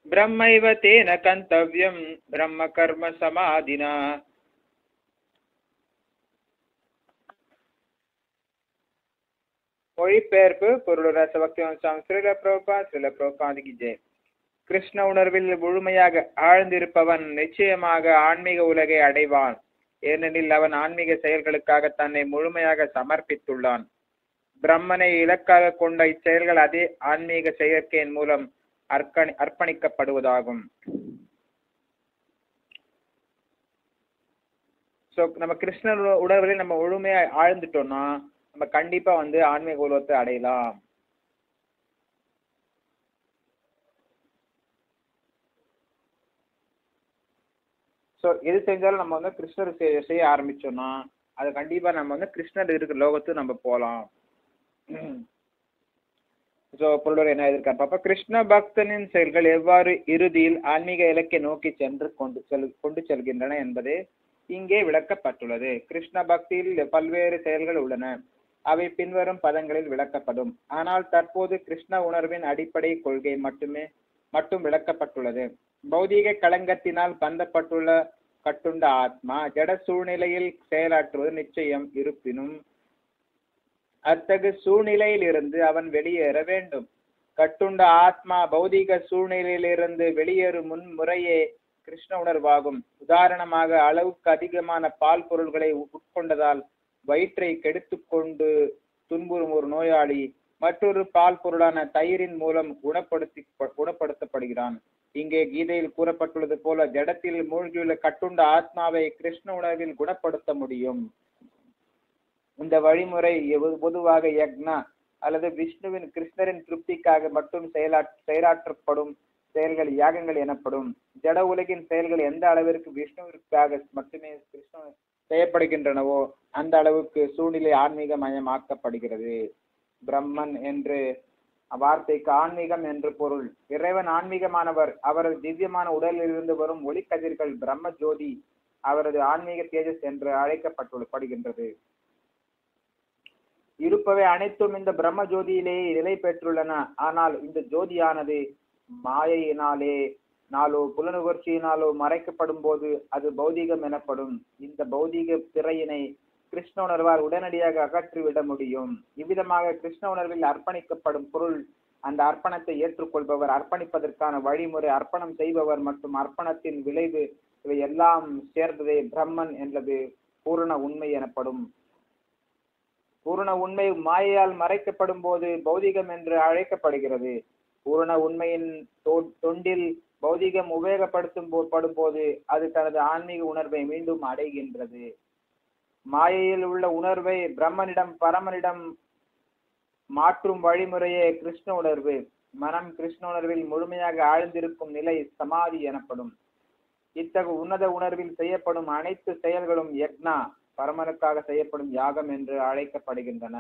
பிரம்மைவ தேன கந்தவ்யம் பிரம்ம கர்ம சமாதினா. மொழிபெயர்ப்பு பொருளுரை பக்திவம்சம் ஸ்ரீல பிரபுபாத் ஜெய். கிருஷ்ண உணர்வில் முழுமையாக ஆழ்ந்திருப்பவன் நிச்சயமாக ஆன்மீக உலகை அடைவான். ஏனெனில் அவன் ஆன்மீக செயல்களுக்காக தன்னை முழுமையாக சமர்ப்பித்துள்ளான். பிரம்மனை இலக்காக கொண்ட இச்செயல்கள் அதே ஆன்மீக செயற்கையின் மூலம் அர்ப்பணிக்கப்படுவதாகும். ஸோ நம்ம கிருஷ்ணர் உணர்வில் நம்ம முழுமையா ஆழ்ந்துட்டோம்னா நம்ம கண்டிப்பா வந்து ஆன்மீக உலகத்தை அடையலாம். ஸோ எது செஞ்சாலும் நம்ம வந்து கிருஷ்ணர் செய்ய ஆரம்பிச்சோம்னா அது கண்டிப்பா நம்ம வந்து கிருஷ்ணர் இருக்கிற லோகத்துக்கு நம்ம போகலாம். ஸோ பொருளோட என்ன எதிர்க்காரு பாப்பா. கிருஷ்ண பக்தனின் செயல்கள் எவ்வாறு இறுதியில் ஆன்மீக இலக்கை நோக்கி சென்று கொண்டு செல்கின்றன என்பது இங்கே விளக்கப்பட்டுள்ளது. கிருஷ்ண பக்தியில் பல்வேறு செயல்கள் உள்ளன, அவை பின்வரும் பதங்களில் விளக்கப்படும். ஆனால் தற்போது கிருஷ்ண உணர்வின் அடிப்படை கொள்கை மட்டும் விளக்கப்பட்டுள்ளது. பௌதீக களங்கத்தினால் பந்தப்பட்டுள்ள கட்டுண்ட ஆத்மா ஜட சூழ்நிலையில் செயலாற்றுவது நிச்சயம். இருப்பினும் அத்தகு சூழ்நிலையில் இருந்து அவன் வெளியேற வேண்டும். கட்டுண்ட ஆத்மா பௌதீக சூழ்நிலையிலிருந்து வெளியேறும் முன்முறையே கிருஷ்ண உணர்வாகும். உதாரணமாக, அளவுக்கு அதிகமான பால் பொருள்களை உட்கொண்டதால் வயிற்றை கெடுத்து கொண்டு துன்புறும் ஒரு நோயாளி மற்றொரு பால் பொருளான தயிரின் மூலம் குணப்படுத்தப்படுகிறான். இங்கே கீதையில் கூறப்பட்டுள்ளது போல ஜடத்தில் மூழ்கியுள்ள கட்டுண்ட ஆத்மாவை கிருஷ்ண உணர்வில் குணப்படுத்த முடியும். இந்த வழிமுறை பொதுவாக யக்னா அல்லது விஷ்ணுவின் கிருஷ்ணரின் திருப்திக்காக மட்டும் செயலாற்றப்படும் செயல்கள் யாகங்கள் எனப்படும். ஜட உலகின் செயல்கள் எந்த அளவிற்கு விஷ்ணுவிற்காக மட்டுமே கிருஷ்ணன் செய்யப்படுகின்றனவோ அந்த அளவுக்கு சூழ்நிலை ஆன்மீக மயமாக்கப்படுகிறது. பிரம்மன் என்று வார்த்தைக்கு ஆன்மீகம் என்று பொருள். இறைவன் ஆன்மீகமானவர். அவரது திவ்யமான உடலில் இருந்து வரும் ஒளிக்கதிர்கள் பிரம்ம ஜோதி அவரது ஆன்மீக தேஜஸ் என்று அழைக்கப்படுகின்றது. இருப்பவை அனைத்தும் இந்த பிரம்ம ஜோதியிலேயே நிலை பெற்றுள்ளன. ஆனால் இந்த ஜோதியானது மாயையினாலோ புலனுகர்ச்சியினாலோ மறைக்கப்படும் போது அது பௌதிகம் எனப்படும். இந்த பௌதிக திரையினை கிருஷ்ண உணர்வால் உடனடியாக அகற்றிவிட முடியும். இவ்விதமாக கிருஷ்ண உணர்வில் அர்ப்பணிக்கப்படும் பொருள், அந்த அர்ப்பணத்தை ஏற்றுக்கொள்பவர், அர்ப்பணிப்பதற்கான வழிமுறை, அர்ப்பணம் செய்பவர் மற்றும் அர்ப்பணத்தின் விளைவு, இவை எல்லாம் சேர்ந்ததே பிரம்மன் என்பது பூரண உண்மை எனப்படும். பூரண உண்மை மாயையால் மறைக்கப்படும் போது பௌதிகம் என்று அழைக்கப்படுகிறது. பூரண உண்மையின் தொண்டில் பௌதிகம் உபயோகப்படுத்தப்படும் போது அது தனது ஆன்மீக உணர்வை மீண்டும் அடைகின்றது. மாயையில் உள்ள உணர்வை பிரம்மனிடம் பரமனிடம் மாற்றும் வழிமுறையே கிருஷ்ண உணர்வு. மனம் கிருஷ்ண உணர்வில் முழுமையாக ஆழ்ந்திருக்கும் நிலை சமாதி எனப்படும். இத்தகைய உன்னத உணர்வில் செய்யப்படும் அனைத்து செயல்களும் யக்னா, பரமனுக்காக செய்யப்படும் யாகம் என்று அழைக்கப்படுகின்றன.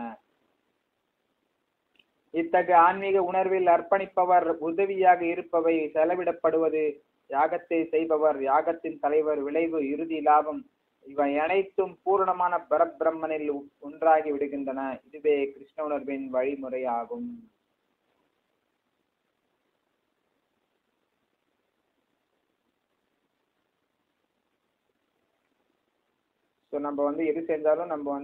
இத்தகைய ஆன்மீக உணர்வில் அர்ப்பணிப்பவர், உதவியாக இருப்பவை, செலவிடப்படுவது, யாகத்தை செய்பவர், யாகத்தின் தலைவர், விளைவு, இறுதி லாபம், இவை அனைத்தும் பூரணமான பரபிரம்மனில் ஒன்றாகி விடுகின்றன. இதுவே கிருஷ்ண உணர்வின் வழிமுறை ஆகும். நம்ம எது செஞ்சாலும் நம்ம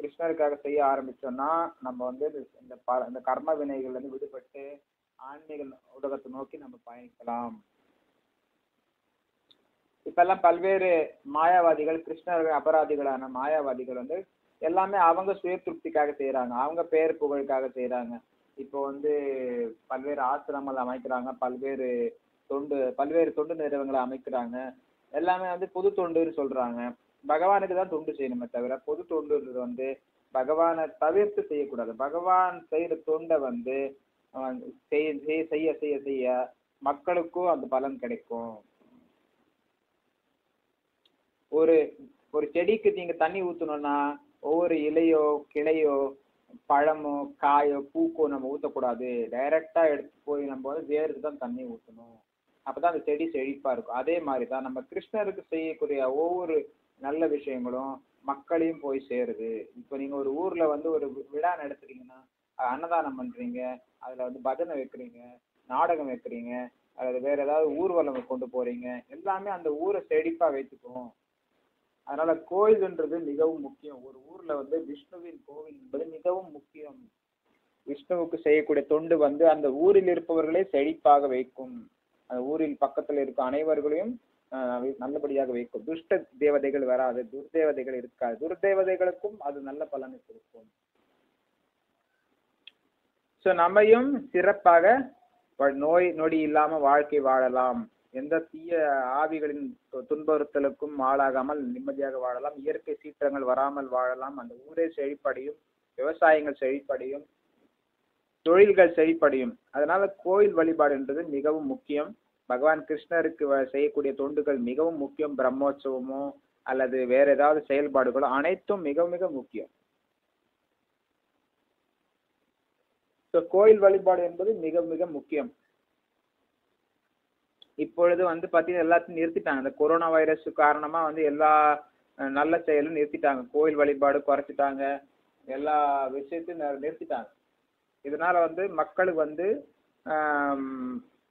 கிருஷ்ணருக்காக செய்ய ஆரம்பிச்சோம்னா நம்ம இந்த கர்ம வினைகள்ல இருந்து விடுபட்டு ஆன்மீக உலகத்தை நோக்கி நம்ம பயணிக்கலாம். இப்ப எல்லாம் பல்வேறு மாயாவாதிகள், கிருஷ்ணர்கள் அபராதிகளான மாயாவாதிகள் எல்லாமே அவங்க சுய திருப்திக்காக செய்யறாங்க, அவங்க பேர் புகழுக்காக செய்யறாங்க. இப்போ பல்வேறு ஆசிரமங்கள் அமைக்கிறாங்க, பல்வேறு தொண்டு நிறுவனங்களை அமைக்கிறாங்க. எல்லாமே பொது தொண்டுன்னு சொல்றாங்க. பகவானுக்கு தான் தொண்டு செய்யணுமே தவிர பொது தொண்டுன்றது பகவானை தவிர்த்து செய்யக்கூடாது. பகவான் செய்யற தொண்டை செய்ய செய்ய செய்ய மக்களுக்கும் அந்த பலன் கிடைக்கும். ஒரு செடிக்கு நீங்க தண்ணி ஊத்தணும்னா ஒவ்வொரு இலையோ கிளையோ பழமோ காயோ பூக்கோ நம்ம ஊத்தக்கூடாது. டைரக்டா எடுத்து போய் நம்ம வேருக்கு தான் தண்ணி ஊற்றணும். அப்பதான் அந்த செடி செழிப்பா இருக்கும். அதே மாதிரிதான் நம்ம கிருஷ்ணருக்கு செய்யக்கூடிய ஒவ்வொரு நல்ல விஷயங்களும் மக்களையும் போய் சேருது. இப்போ நீங்க ஒரு ஊர்ல ஒரு விழா நடத்துறீங்கன்னா, அன்னதானம் பண்றீங்க, அதுல பஜனை வைக்கிறீங்க, நாடகம் வைக்கிறீங்க, அல்லது வேற ஏதாவது ஊர்வலம் கொண்டு போறீங்க, எல்லாமே அந்த ஊரை செழிப்பா வைத்துக்கும். அதனால கோயில்ன்றது மிகவும் முக்கியம். ஒரு ஊர்ல விஷ்ணுவின் கோவில் என்பது மிகவும் முக்கியம். விஷ்ணுவுக்கு செய்யக்கூடிய தொண்டு அந்த ஊரில் இருப்பவர்களே செழிப்பாக வைக்கும். அந்த ஊரில் பக்கத்துல இருக்க அனைவர்களையும் நல்லபடியாக வைக்கும். துஷ்ட தேவதைகள் வராது, துர்தேவதைகள் இருக்காது. துர்தேவதைகளுக்கும் அது நல்ல பலனை கொடுக்கும். சோ நம்மையும் சிறப்பாக நோய் நொடி இல்லாம வாழ்க்கை வாழலாம். எந்த தீய ஆவிகளின் துன்புறுத்தலுக்கும் ஆளாகாமல் நிம்மதியாக வாழலாம். இயற்கை சீற்றங்கள் வராமல் வாழலாம். அந்த ஊரே செழிப்படையும், விவசாயங்கள் செழிப்படையும், தொழில்கள் செழிப்படையும். அதனால கோயில் வழிபாடு என்றது மிகவும் முக்கியம். பகவான் கிருஷ்ணருக்கு செய்யக்கூடிய தொண்டுகள் மிகவும் முக்கியம். பிரம்மோற்சவமோ அல்லது வேற ஏதாவது செயல்பாடுகளோ அனைத்தும் மிக மிக முக்கியம். கோயில் வழிபாடு என்பது மிக மிக முக்கியம். இப்பொழுது பாத்தீங்கன்னா எல்லாத்தையும் நிறுத்திட்டாங்க. இந்த கொரோனா வைரஸ் காரணமா எல்லா நல்ல செயலும் நிறுத்திட்டாங்க. கோயில் வழிபாடு குறைச்சிட்டாங்க, எல்லா விஷயத்தையும் நிறுத்திட்டாங்க. இதனால மக்களுக்கு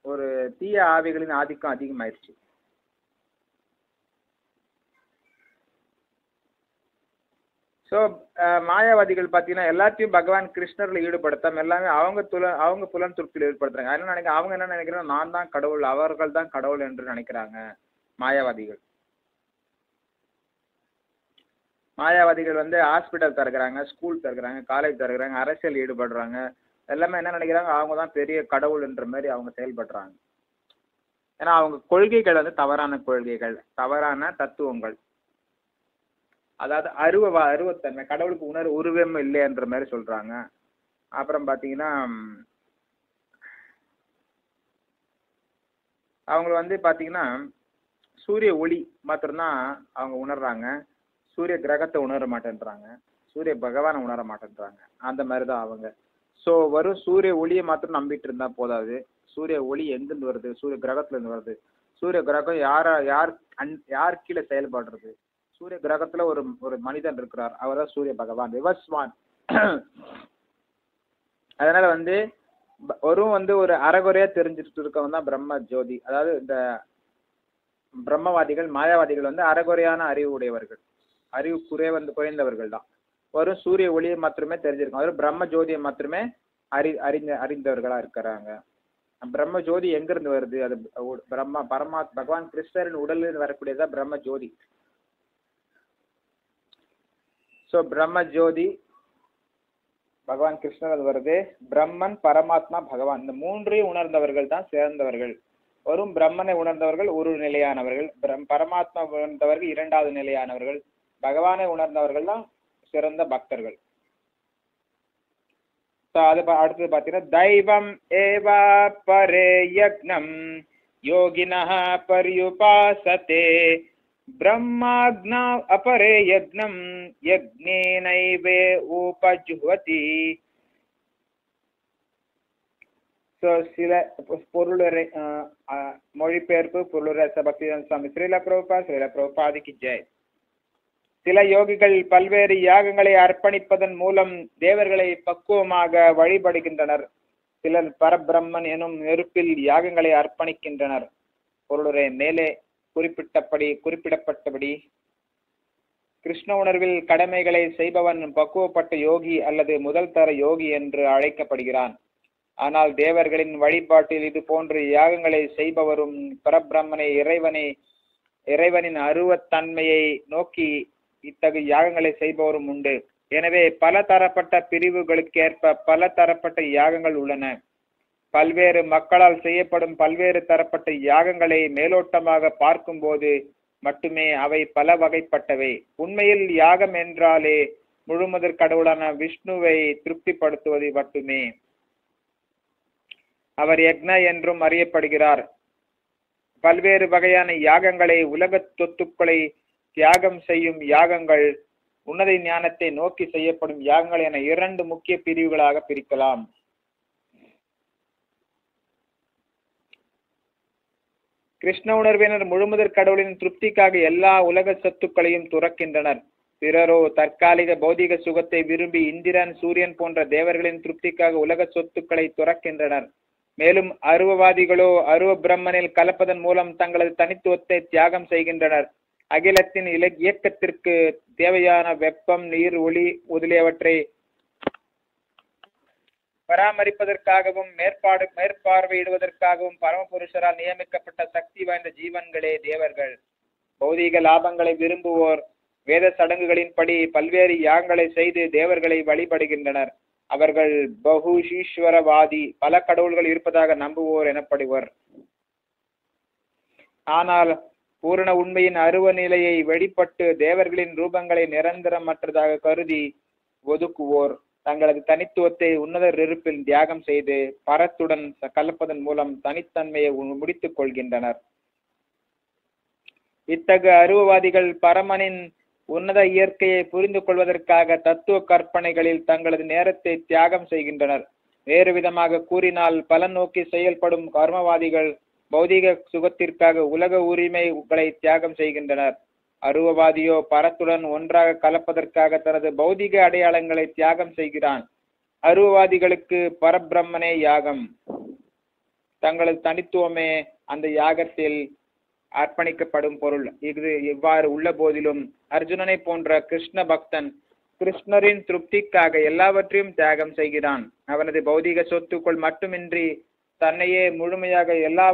ஒரு தீய ஆவிகளின் ஆதிக்கம் அதிகமாயிருச்சு. ஸோ மாயாவாதிகள் பார்த்தீங்கன்னா எல்லாத்தையும் பகவான் கிருஷ்ணர்ல ஈடுபடுத்தாம எல்லாமே அவங்க புலன் திருப்தியில் ஈடுபடுத்துறாங்க. அதனால அவங்க என்ன நினைக்கிறாங்க, நான் தான் கடவுள், அவர்கள் தான் கடவுள் என்று நினைக்கிறாங்க மாயாவாதிகள். மாயாவாதிகள் ஹாஸ்பிட்டல் திறக்கிறாங்க, ஸ்கூல் திறக்கிறாங்க, காலேஜ் திறக்கிறாங்க, அரசியல் ஈடுபடுறாங்க. எல்லாமே என்ன நினைக்கிறாங்க, அவங்க தான் பெரிய கடவுள் என்ற மாதிரி அவங்க செயல்படுறாங்க. ஏன்னா அவங்க கொள்கைகள் தவறான கொள்கைகள், தவறான தத்துவங்கள். அதாவது அருவத்தன்மை, கடவுளுக்கு உருவம் இல்லைன்ற மாதிரி சொல்றாங்க. அப்புறம் பார்த்தீங்கன்னா அவங்க வந்து பார்த்தீங்கன்னா சூரிய ஒளி மாத்திரம்தான் அவங்க உணர்றாங்க. சூரிய கிரகத்தை உணர மாட்டேன்றாங்க. சூரிய பகவானை உணர மாட்டேன்றாங்க. அந்த மாதிரி தான் அவங்க. ஸோ வெறும் சூரிய ஒளியை மாத்திரம் நம்பிட்டு இருந்தா போதாது. சூரிய ஒளி எங்கிருந்து வருது? சூரிய கிரகத்துல இருந்து வருது. சூரிய கிரகம் யார் கீழே செயல்படுறது? சூரிய கிரகத்துல ஒரு மனிதன் இருக்கிறார். அவர் தான் சூரிய பகவான், விவஸ்வான். அதனால வந்து ஒரு அறகுறையா தெரிஞ்சுட்டு இருக்கவன் தான் பிரம்ம ஜோதி. அதாவது இந்த பிரம்மவாதிகள் மாயாவாதிகள் வந்து அறகுறையான அறிவு உடையவர்கள், அறிவு குறைந்தவர்கள் தான். வெறும் சூரிய ஒளியை மாத்திரமே தெரிஞ்சிருக்கும். அதாவது பிரம்ம ஜோதியை மாத்திரமே அறிந்தவர்களா இருக்கிறாங்க. பிரம்ம ஜோதி எங்கிருந்து வருது? அது பகவான் கிருஷ்ணரின் உடலில் வரக்கூடியதா பிரம்ம ஜோதி. ஸோ பிரம்ம ஜோதி பகவான் கிருஷ்ணர் அது வருது. பிரம்மன், பரமாத்மா, பகவான் இந்த மூன்றையும் உணர்ந்தவர்கள் தான் சிறந்தவர்கள். வரும் பிரம்மனை உணர்ந்தவர்கள் ஒரு நிலையானவர்கள், பரமாத்மா உணர்ந்தவர்கள் இரண்டாவது நிலையானவர்கள், பகவானை உணர்ந்தவர்கள் தான் சிறந்த பக்தர்கள். அது அடுத்தது பார்த்தீங்கன்னா தெய்வம் ஏவா பரே யக்னம் யோகினஹ பர்யுபாசதே பிரம்மாக்னா அபரே யக்னம் யக்னேனைவே உபஜுஹ்வதி. சில பொருளுரை மொழிபெயர்ப்பு பொருளுரை பக்திவேதாந்த சுவாமி ஸ்ரீல பிரபுபாதிக்கு ஜெய். சில யோகிகள் பல்வேறு யாகங்களை அர்ப்பணிப்பதன் மூலம் தேவர்களை பக்குவமாக வழிபடுகின்றனர். சிலர் பரபிரம்மன் எனும் நெருப்பில் யாகங்களை அர்ப்பணிக்கின்றனர். பொருளுரை மேலே குறிப்பிடப்பட்டபடி கிருஷ்ண உணர்வில் கடமைகளை செய்பவன் பக்குவப்பட்ட யோகி அல்லது முதல் தர யோகி என்று அழைக்கப்படுகிறான். ஆனால் தேவர்களின் வழிபாட்டில் இது போன்ற யாகங்களை செய்பவரும் பரபிரம்மனை இறைவனின் அருவத்தன்மையை நோக்கி இத்தகைய யாகங்களை செய்பவரும் உண்டு. எனவே பல தரப்பட்ட பிரிவுகளுக்கேற்ப பல தரப்பட்ட யாகங்கள் உள்ளன. பல்வேறு மக்களால் செய்யப்படும் பல்வேறு தரப்பட்ட யாகங்களை மேலோட்டமாக பார்க்கும்போது மட்டுமே அவை பல வகைப்பட்டவை. உண்மையில் யாகம் என்றாலே முழுமுதற் கடவுளான விஷ்ணுவை திருப்திப்படுத்துவது மட்டுமே. அவர் யக்ன என்றும் அறியப்படுகிறார். பல்வேறு வகையான யாகங்களை, உலக சொத்துக்களை தியாகம் செய்யும் யாகங்கள், உன்னத ஞானத்தை நோக்கி செய்யப்படும் யாகங்கள் என இரண்டு முக்கிய பிரிவுகளாக பிரிக்கலாம். கிருஷ்ண உணர்வினர் முழுமுதற் கடவுளின் திருப்திக்காக எல்லா உலக சொத்துக்களையும் துறக்கின்றனர். பிறரோ தற்காலிக பௌதிக சுகத்தை விரும்பி இந்திரன், சூரியன் போன்ற தேவர்களின் திருப்திக்காக உலக சொத்துக்களை துறக்கின்றனர். மேலும் அருவவாதிகளோ அருவ பிரம்மனில் கலப்பதன் மூலம் தங்களது தனித்துவத்தை தியாகம் செய்கின்றனர். அகிலத்தின் இயக்கத்திற்கு தேவையான வெப்பம், நீர், ஒளி முதலியவற்றை பராமரிப்பதற்காகவும் மேற்பார்வையிடுவதற்காகவும் பரமபுருஷரால் நியமிக்கப்பட்ட சக்தி வாய்ந்த ஜீவன்களே தேவர்கள். பௌதீக லாபங்களை விரும்புவோர் வேத சடங்குகளின்படி பல்வேறு யாகங்களை செய்து தேவர்களை வழிபடுகின்றனர். அவர்கள் பகுஷீஸ்வரவாதி, பல கடவுள்கள் இருப்பதாக நம்புவோர் எனப்படுவர். ஆனால் பூரண உண்மையின் அருவ நிலையை வெளிப்பட்டு தேவர்களின் ரூபங்களை நிரந்தரமற்றதாக கருதி ஒதுக்குவோர் தங்களது தனித்துவத்தை உன்னத நெருப்பில் தியாகம் செய்து பரத்துடன் கலப்பதன் மூலம் தனித்தன்மையை முடித்துக் கொள்கின்றனர். இத்தகு அருவவாதிகள் பரமனின் உன்னத இயற்கையை புரிந்து கொள்வதற்காக தத்துவ கற்பனைகளில் தங்களது நேரத்தை தியாகம் செய்கின்றனர். வேறு விதமாக கூறினால் பலன் நோக்கி செயல்படும் கர்மவாதிகள் பௌதிக சுகத்திற்காக உலக உரிமைகளை தியாகம் செய்கின்றனர். அருவவாதியோ பரத்துடன் ஒன்றாக கலப்பதற்காக தனது பௌதிக அடையாளங்களை தியாகம் செய்கிறான். அருவவாதிகளுக்கு பரபிரம்மனே யாகம், தங்களது தனித்துவமே அந்த யாகத்தில் அர்ப்பணிக்கப்படும் பொருள். இது இவ்வாறு உள்ள போதிலும் அர்ஜுனனை போன்ற கிருஷ்ண பக்தன் கிருஷ்ணரின் திருப்திக்காக எல்லாவற்றையும் தியாகம் செய்கிறான். அவனது பௌதிக சொத்துக்கள் மட்டுமின்றி தன்னையே முழுமையாக எல்லா